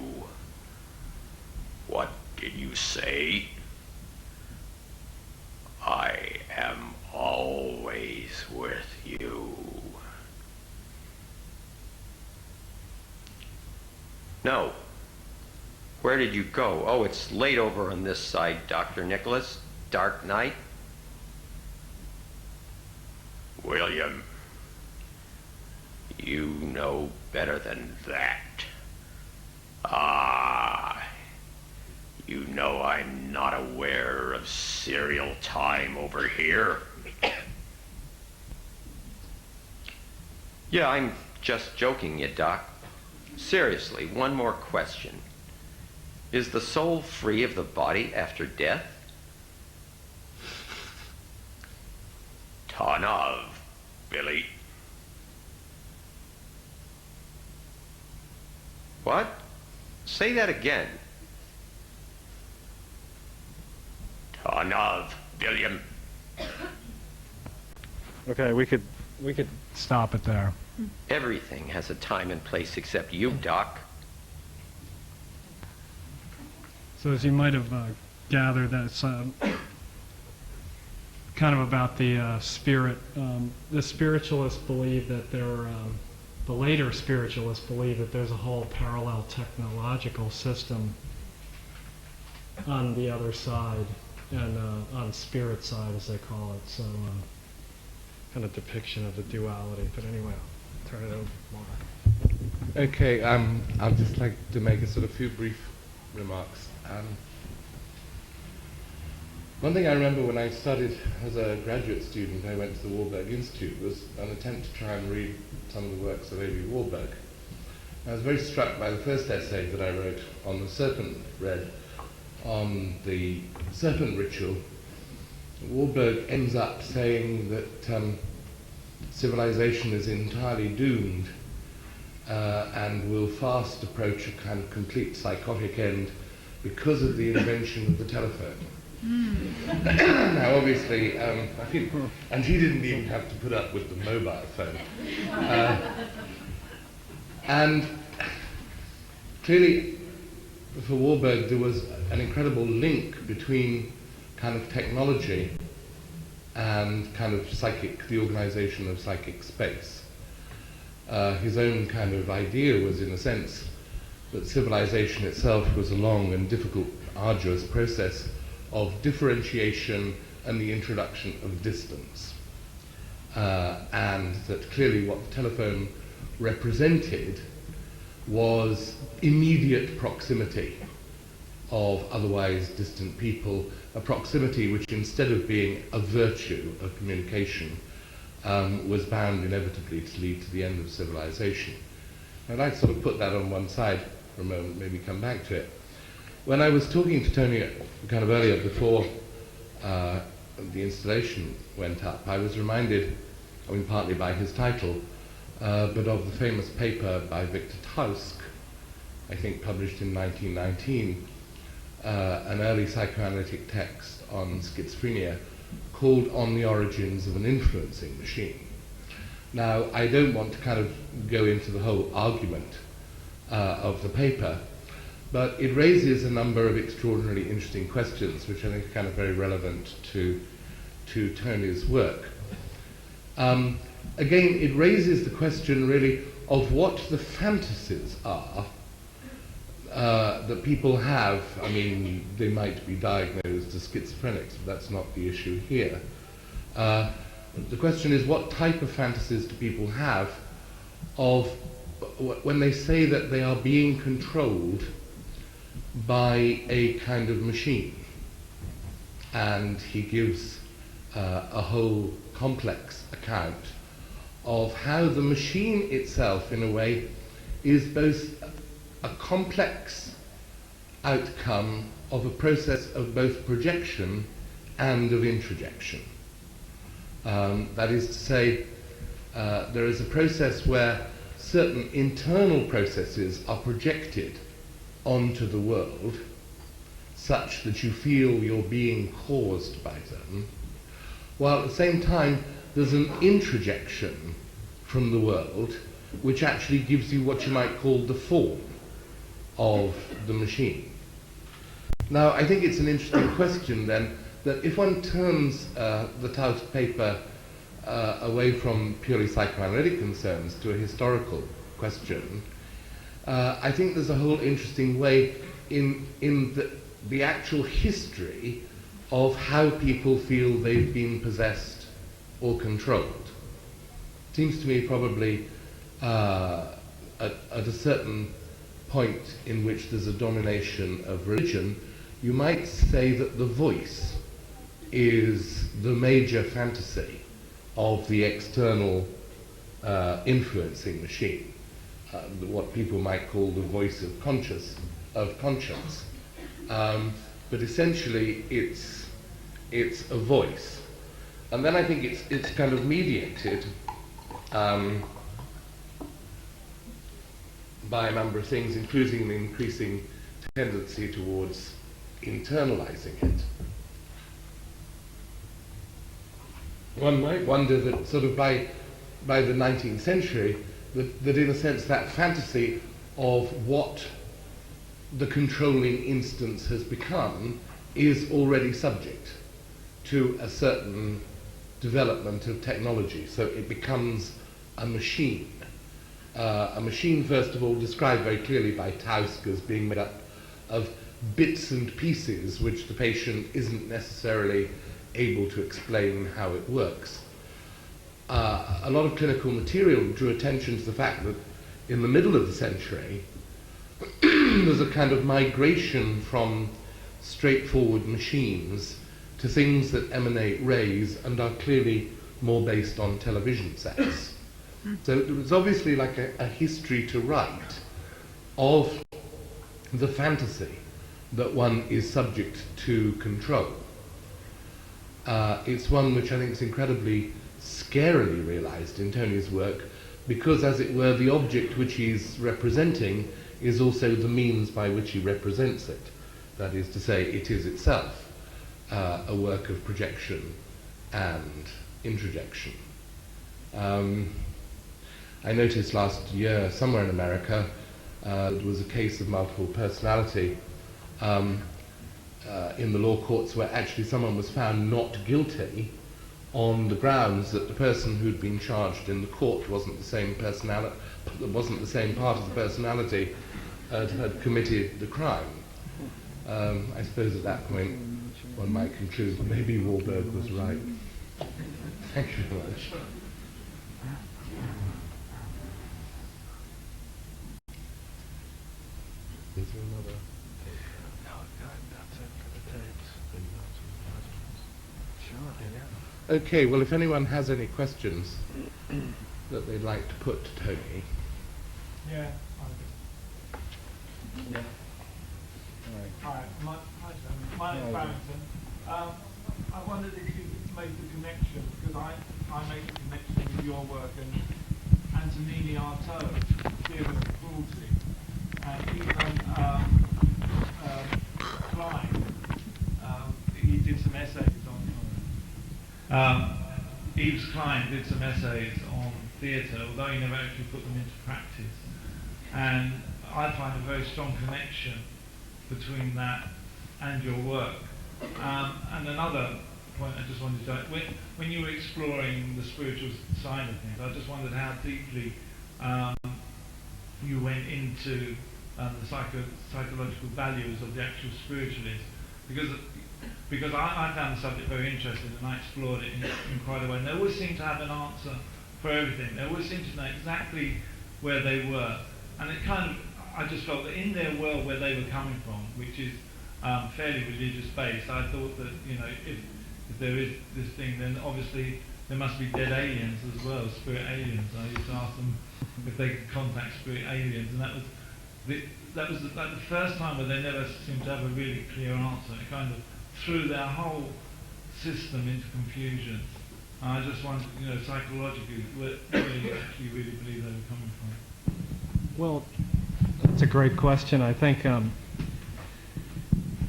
What did you say? I am always with you. No. Where did you go? Oh, it's late over on this side, Dr. Nicholas. Dark night. William, you know better than that. You know I'm not aware of serial time over here. Yeah, I'm just joking you, Doc. Seriously, one more question. Is the soul free of the body after death? Ton of, Billy. What? Say that again. Ton of, William.
Okay, we could stop it there.
Everything has a time and place except you, Doc.
So as you might have gathered, that's kind of about the spirit. The spiritualists believe that the later spiritualists believe that there's a whole parallel technological system on the other side, and on spirit side, as they call it. So kind of depiction of the duality. But anyway, I'll turn it over to Mark.
Okay, I'd just like to make a sort of few brief remarks. One thing I remember when I studied as a graduate student, I went to the Warburg Institute, was an attempt to try and read some of the works of A.B. Warburg. I was very struck by the first essay that I wrote on the serpent thread, on the serpent ritual. Warburg ends up saying that civilization is entirely doomed and will fast approach a kind of complete psychotic end because of the invention of the telephone. Now, obviously, I think, and he didn't even have to put up with the mobile phone. And clearly, for Warburg, there was an incredible link between kind of technology and kind of the organization of psychic space. His own kind of idea was, in a sense, that civilization itself was a long and difficult, arduous process of differentiation and the introduction of distance. And that clearly what the telephone represented was immediate proximity of otherwise distant people, a proximity which, instead of being a virtue of communication, was bound inevitably to lead to the end of civilization. I'd like to sort of put that on one side for a moment, maybe come back to it. When I was talking to Tony kind of earlier, before the installation went up, I was reminded, I mean, partly by his title, but of the famous paper by Victor Tausk, I think published in 1919, an early psychoanalytic text on schizophrenia called On the Origins of an Influencing Machine. Now, I don't want to kind of go into the whole argument of the paper, but it raises a number of extraordinarily interesting questions, which I think are kind of very relevant to Tony's work. Again, it raises the question, really, of what the fantasies are that people have. I mean, they might be diagnosed as schizophrenics, but that's not the issue here. The question is, what type of fantasies do people have of when they say that they are being controlled by a kind of machine? And he gives a whole complex account of how the machine itself, in a way, is both a complex outcome of a process of both projection and of introjection. That is to say, there is a process where certain internal processes are projected onto the world such that you feel you're being caused by them, while at the same time there's an introjection from the world which actually gives you what you might call the form of the machine. Now, I think it's an interesting question then, that if one turns the Tausk paper away from purely psychoanalytic concerns to a historical question, I think there's a whole interesting way in the actual history of how people feel they've been possessed or controlled. It seems to me probably at a certain point in which there's a domination of religion, you might say that the voice is the major fantasy of the external influencing machine, what people might call the voice of conscience. But essentially, it's a voice, and then I think it's kind of mediated by a number of things, including an increasing tendency towards internalizing it. One might wonder that sort of by the 19th century, that in a sense that fantasy of what the controlling instance has become is already subject to a certain development of technology. So it becomes a machine. A machine, first of all, described very clearly by Tausk as being made up of bits and pieces which the patient isn't necessarily able to explain how it works. A lot of clinical material drew attention to the fact that in the middle of the century there's a kind of migration from straightforward machines to things that emanate rays and are clearly more based on television sets. So there was obviously like a history to write of the fantasy that one is subject to control. It's one which I think is incredibly scarily realized in Tony's work, because, as it were, the object which he's representing is also the means by which he represents it. That is to say, it is itself a work of projection and introjection. I noticed last year, somewhere in America, there was a case of multiple personality in the law courts where actually someone was found not guilty on the grounds that the person who'd been charged in the court wasn't the same personality, wasn't the same part of the personality had committed the crime. I suppose at that point one might conclude that maybe Wahlberg was right. Thank you very much. Is there another?
No, that's it for the tapes. Sure, yeah.
Okay, well, if anyone has any questions that they'd like to put to Tony.
Yeah.
Yeah.
Hi, my name's Barrington. I wondered if you made the connection, because I make the connection with your work and Antonini Artaud, Theatre of Cruelty, and even Klein, he did some essays on Yves Klein did some essays on theatre, although he never actually put them into practice. And I find a very strong connection between that and your work. And another point I just wanted to, when you were exploring the spiritual side of things, I just wondered how deeply you went into the psychological values of the actual spiritualist, because I found the subject very interesting and I explored it in quite a way. And they always seemed to have an answer for everything. They always seemed to know exactly where they were. And it kind of, I just felt that in their world where they were coming from, which is fairly religious based, I thought that, you know, if there is this thing, then obviously there must be dead aliens as well, spirit aliens. I used to ask them if they could contact spirit aliens, and that was like the first time where they never seemed to have a really clear answer. It kind of threw their whole system into confusion. I just wondered, you know, psychologically, where you actually really believe they were coming from.
Well, that's a great question. I think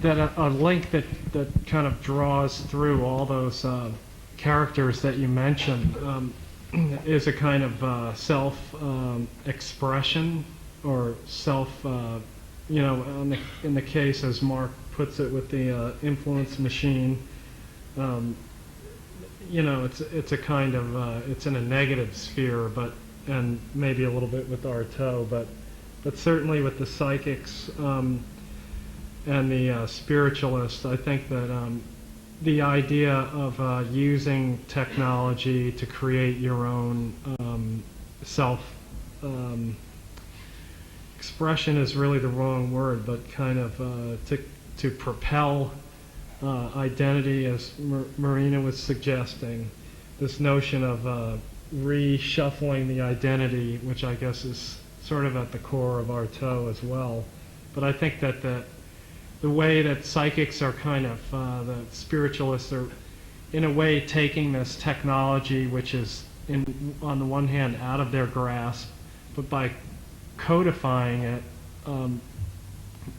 that a link that kind of draws through all those characters that you mentioned is a kind of self-expression or self, you know, in the case, as Mark puts it, with the influence machine, you know, it's a kind of, it's in a negative sphere, and maybe a little bit with Artaud, but certainly with the psychics and the spiritualists, I think that the idea of using technology to create your own self expression is really the wrong word, but kind of to propel identity, as Marina was suggesting, this notion of reshuffling the identity, which I guess is sort of at the core of Artaud as well. But I think that the way that psychics are kind of, the spiritualists are in a way taking this technology, which is on the one hand out of their grasp, but by codifying it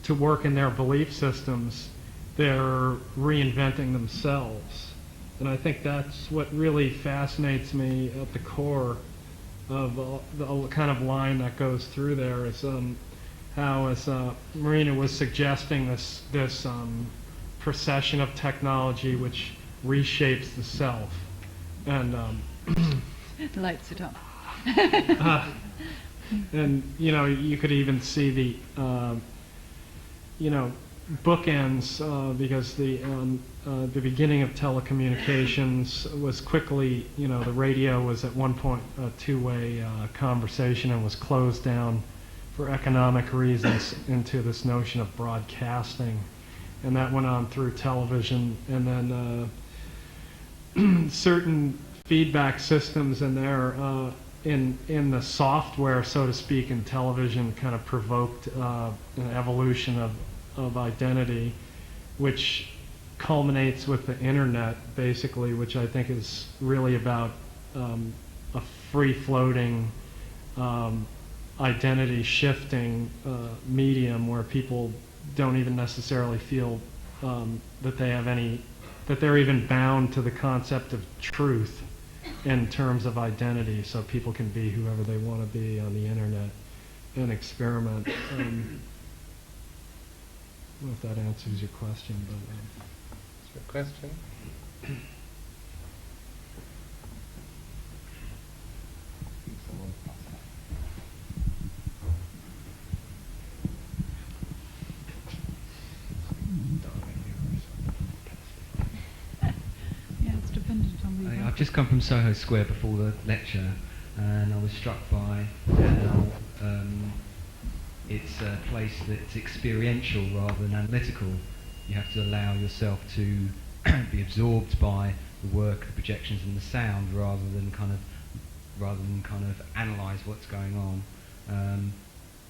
to work in their belief systems, they're reinventing themselves. And I think that's what really fascinates me at the core of the kind of line that goes through there, is how, as Marina was suggesting, this procession of technology which reshapes the self and
Lights it up.
and you know, you could even see the you know, bookends, because the beginning of telecommunications was quickly, you know, the radio was at one point a two-way conversation and was closed down for economic reasons into this notion of broadcasting, and that went on through television, and then certain feedback systems in there in the software, so to speak, in television kind of provoked an evolution of identity, which culminates with the internet, basically, which I think is really about a free-floating, identity shifting medium where people don't even necessarily feel that they have any, that they're even bound to the concept of truth in terms of identity, so people can be whoever they want to be on the internet and experiment. I don't know if that answers your question, but
Is there a question?
Yeah, it's dependent on the.
I've just come from Soho Square before the lecture, and I was struck by how it's it's a place that's experiential rather than analytical. You have to allow yourself to be absorbed by the work, the projections, and the sound, rather than kind of analyze what's going on.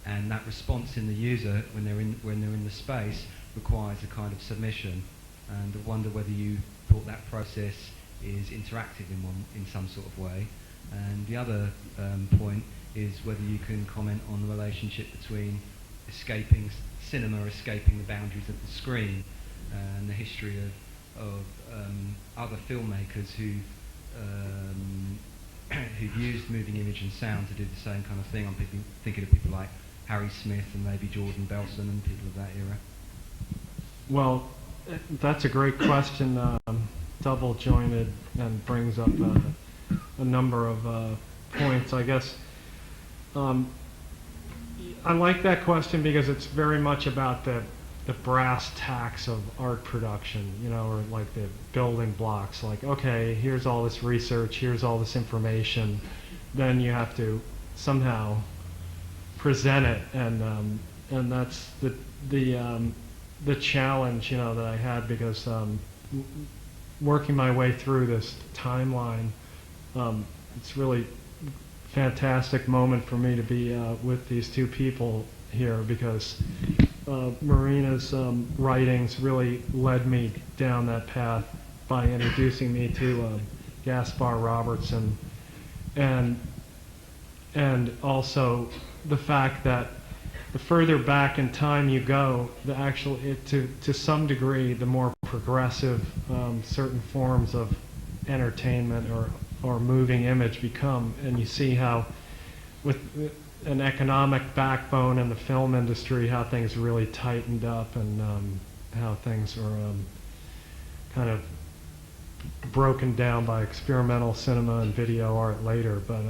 And that response in the user when they're in the space requires a kind of submission. And I wonder whether you thought that process is interactive in some sort of way. And the other point is whether you can comment on the relationship between cinema escaping the boundaries of the screen, and the history of other filmmakers who've used moving image and sound to do the same kind of thing. I'm thinking of people like Harry Smith and maybe Jordan Belson and people of that era.
Well, that's a great question, double jointed, and brings up a number of points. I guess I like that question because it's very much about the brass tacks of art production, or like the building blocks. Like, okay, here's all this research, here's all this information, then you have to somehow present it, and that's the challenge, that I had, because working my way through this timeline, it's really fantastic moment for me to be with these two people here, because Marina's writings really led me down that path by introducing me to Gaspar Robertson, and also the fact that the further back in time you go, to some degree, the more progressive certain forms of entertainment or moving image become, and you see how, with an economic backbone in the film industry, how things really tightened up, and how things were kind of broken down by experimental cinema and video art later. But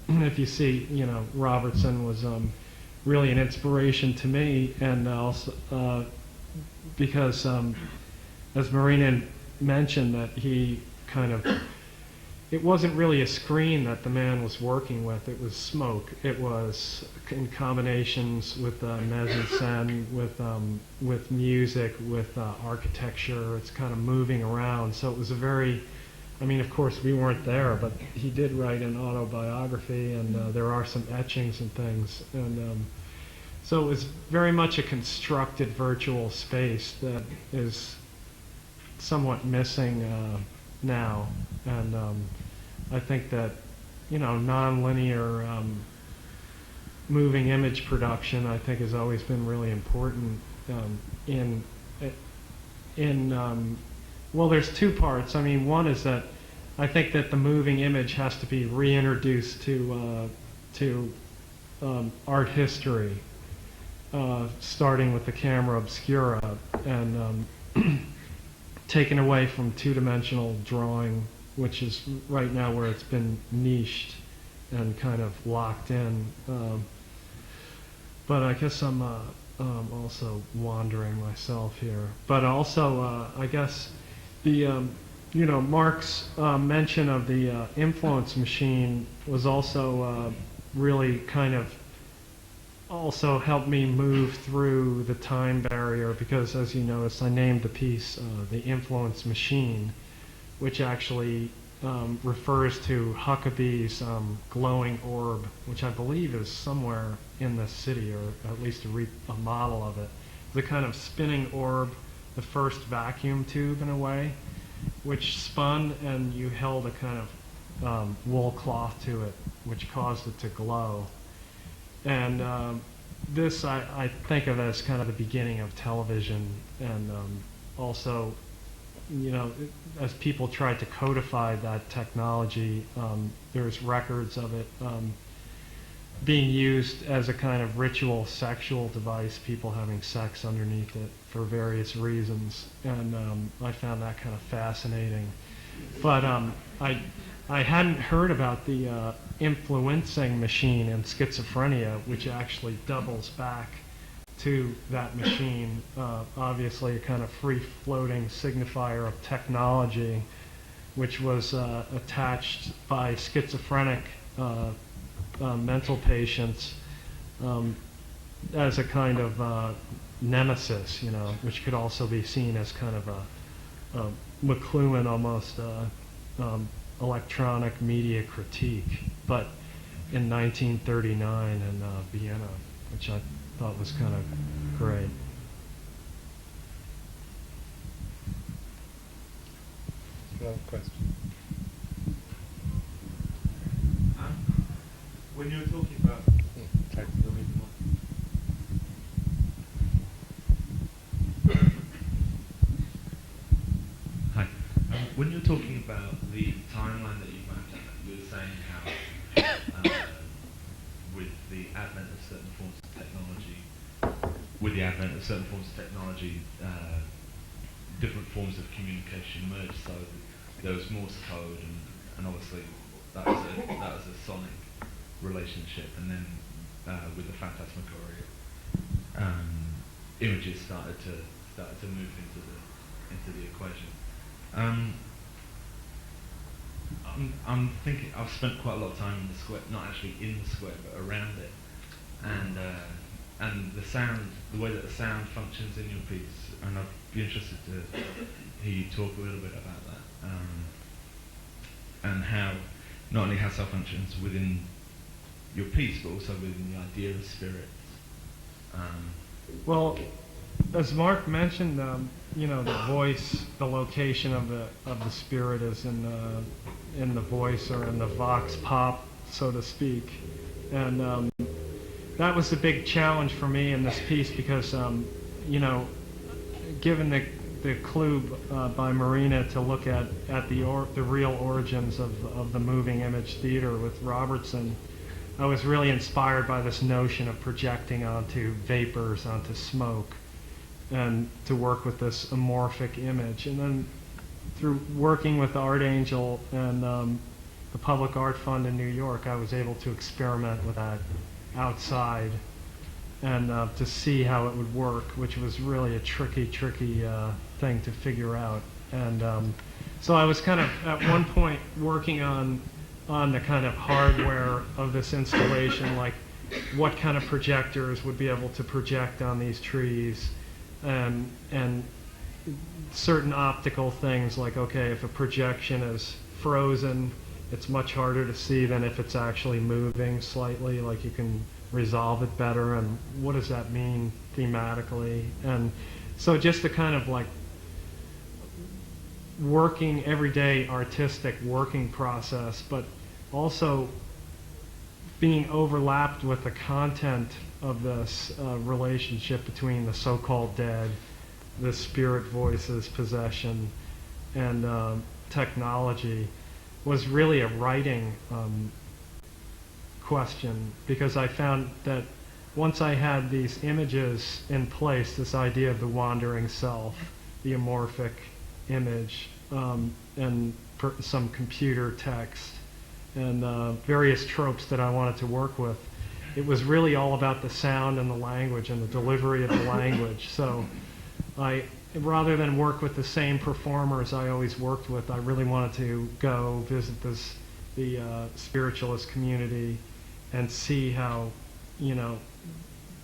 if you see, Robertson was really an inspiration to me, and also because, as Marina mentioned, that he kind of, it wasn't really a screen that the man was working with, it was smoke. It was in combinations with mise-en-scène, with music, with architecture. It's kind of moving around. So it was a very, of course we weren't there, but he did write an autobiography, and there are some etchings and things. And so it was very much a constructed virtual space that is somewhat missing now. And I think that, non-linear moving image production, I think, has always been really important well, there's two parts. One is that I think that the moving image has to be reintroduced to art history, starting with the camera obscura, and taken away from two-dimensional drawing, which is right now where it's been niched and kind of locked in. But I guess I'm also wandering myself here. But also, I guess the Mark's mention of the Influence Machine was also really kind of also helped me move through the time barrier, because, as you notice, I named the piece The Influence Machine, which actually refers to Huckabee's glowing orb, which I believe is somewhere in the city, or at least a model of it. The kind of spinning orb, the first vacuum tube in a way, which spun, and you held a kind of wool cloth to it, which caused it to glow. And this I think of as kind of the beginning of television, and also, as people tried to codify that technology, there's records of it being used as a kind of ritual sexual device, people having sex underneath it for various reasons, and I found that kind of fascinating. But I hadn't heard about the influencing machine in schizophrenia, which actually doubles back to that machine, obviously a kind of free-floating signifier of technology, which was attached by schizophrenic mental patients as a kind of nemesis, you know, which could also be seen as kind of a McLuhan almost electronic media critique, but in 1939 in Vienna, which I thought was kind of great.
Question.
When you were talking about Hi. When you were talking about the timeline that you mapped out, you were saying how with the advent of certain forms of technology, different forms of communication merged. So there was Morse code, and obviously that was a sonic relationship, and then with the phantasmagoria, images started to move into the equation. I'm thinking I've spent quite a lot of time in the square, not actually in the square, but around it, and the sound, the way that the sound functions in your piece, and I'd be interested to hear you talk a little bit about that, and how not only how sound functions within your piece, but also within the idea of spirits.
Well, as Mark mentioned, you know, the voice, the location of the spirit is in the voice, or in the vox pop, so to speak, and that was the big challenge for me in this piece, because you know, given the clue by Marina to look at the real origins of the moving image theater with Robertson, I was really inspired by this notion of projecting onto vapors, onto smoke, and to work with this amorphic image. And then through working with Art Angel and the Public Art Fund in New York, I was able to experiment with that outside and to see how it would work, which was really a tricky thing to figure out. And so I was kind of at one point working on the kind of hardware of this installation, like what kind of projectors would be able to project on these trees, and certain optical things, like, okay, if a projection is frozen, it's much harder to see than if it's actually moving slightly, like you can resolve it better, and what does that mean thematically? And so just a kind of like working everyday artistic working process, but also being overlapped with the content of this relationship between the so-called dead, the spirit voices, possession, and technology, was really a writing question, because I found that once I had these images in place, this idea of the wandering self, the amorphic image, and some computer text, and various tropes that I wanted to work with, it was really all about the sound and the language and the delivery of the language. So rather than work with the same performers I always worked with, I really wanted to go visit the spiritualist community and see how, you know,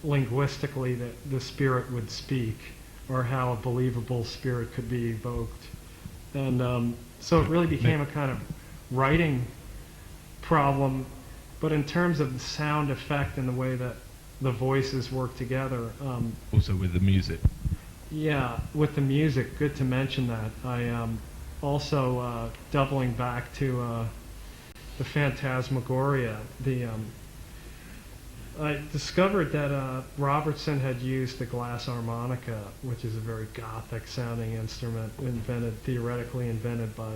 linguistically the spirit would speak, or how a believable spirit could be evoked. And so it really became a kind of writing problem, but in terms of the sound effect and the way that the voices work together.
Also with the music.
Yeah, with the music, good to mention that. I also, doubling back to the Phantasmagoria, I discovered that Robertson had used the glass harmonica, which is a very gothic sounding instrument, theoretically invented by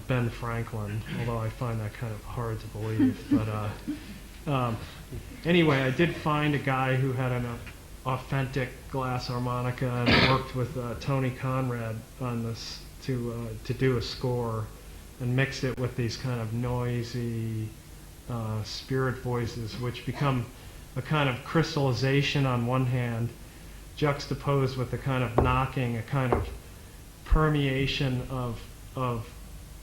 Ben Franklin, although I find that kind of hard to believe. But anyway, I did find a guy who had an authentic glass harmonica and worked with Tony Conrad on this to do a score, and mixed it with these kind of noisy spirit voices, which become a kind of crystallization on one hand, juxtaposed with a kind of knocking, a kind of permeation of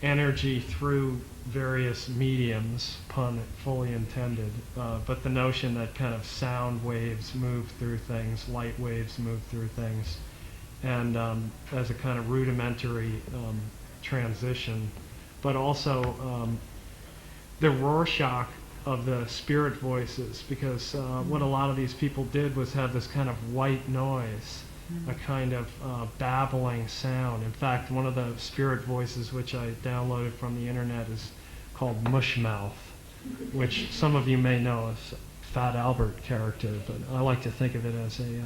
energy through various mediums, pun fully intended, but the notion that kind of sound waves move through things, light waves move through things, and as a kind of rudimentary transition, but also the Rorschach of the spirit voices, because what a lot of these people did was have this kind of white noise, a kind of babbling sound. In fact, one of the spirit voices which I downloaded from the internet is called Mushmouth, which some of you may know as Fat Albert character, but I like to think of it as a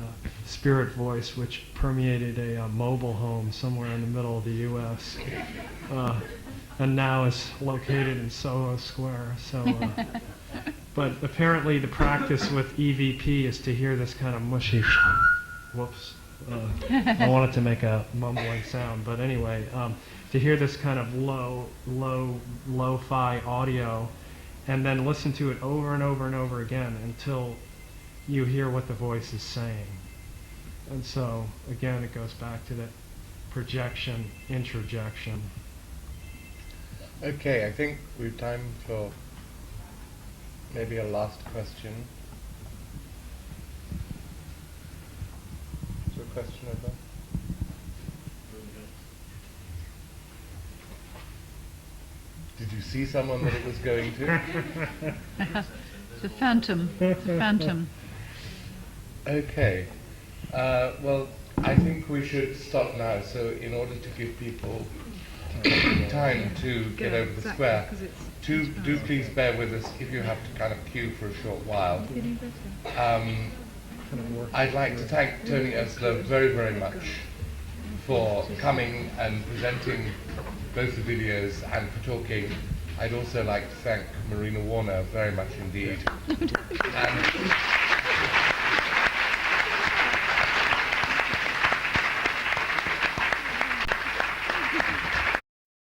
spirit voice which permeated a mobile home somewhere in the middle of the U.S. And now is located in Soho Square. So, but apparently the practice with EVP is to hear this kind of mushy. Whoops. I wanted to make a mumbling sound, but anyway, to hear this kind of lo-fi audio, and then listen to it over and over and over again until you hear what the voice is saying. And so, again, it goes back to that projection, introjection.
Okay, I think we've time for maybe a last question. Is there a question over there? Did you see someone that it was going to?
The phantom. The phantom.
Okay. Well, I think we should stop now. So in order to give people time to get over the square, do please bear with us if you have to kind of queue for a short while. I'd like to thank Tony Oursler very, very much for coming and presenting both the videos and for talking. I'd also like to thank Marina Warner very much indeed. And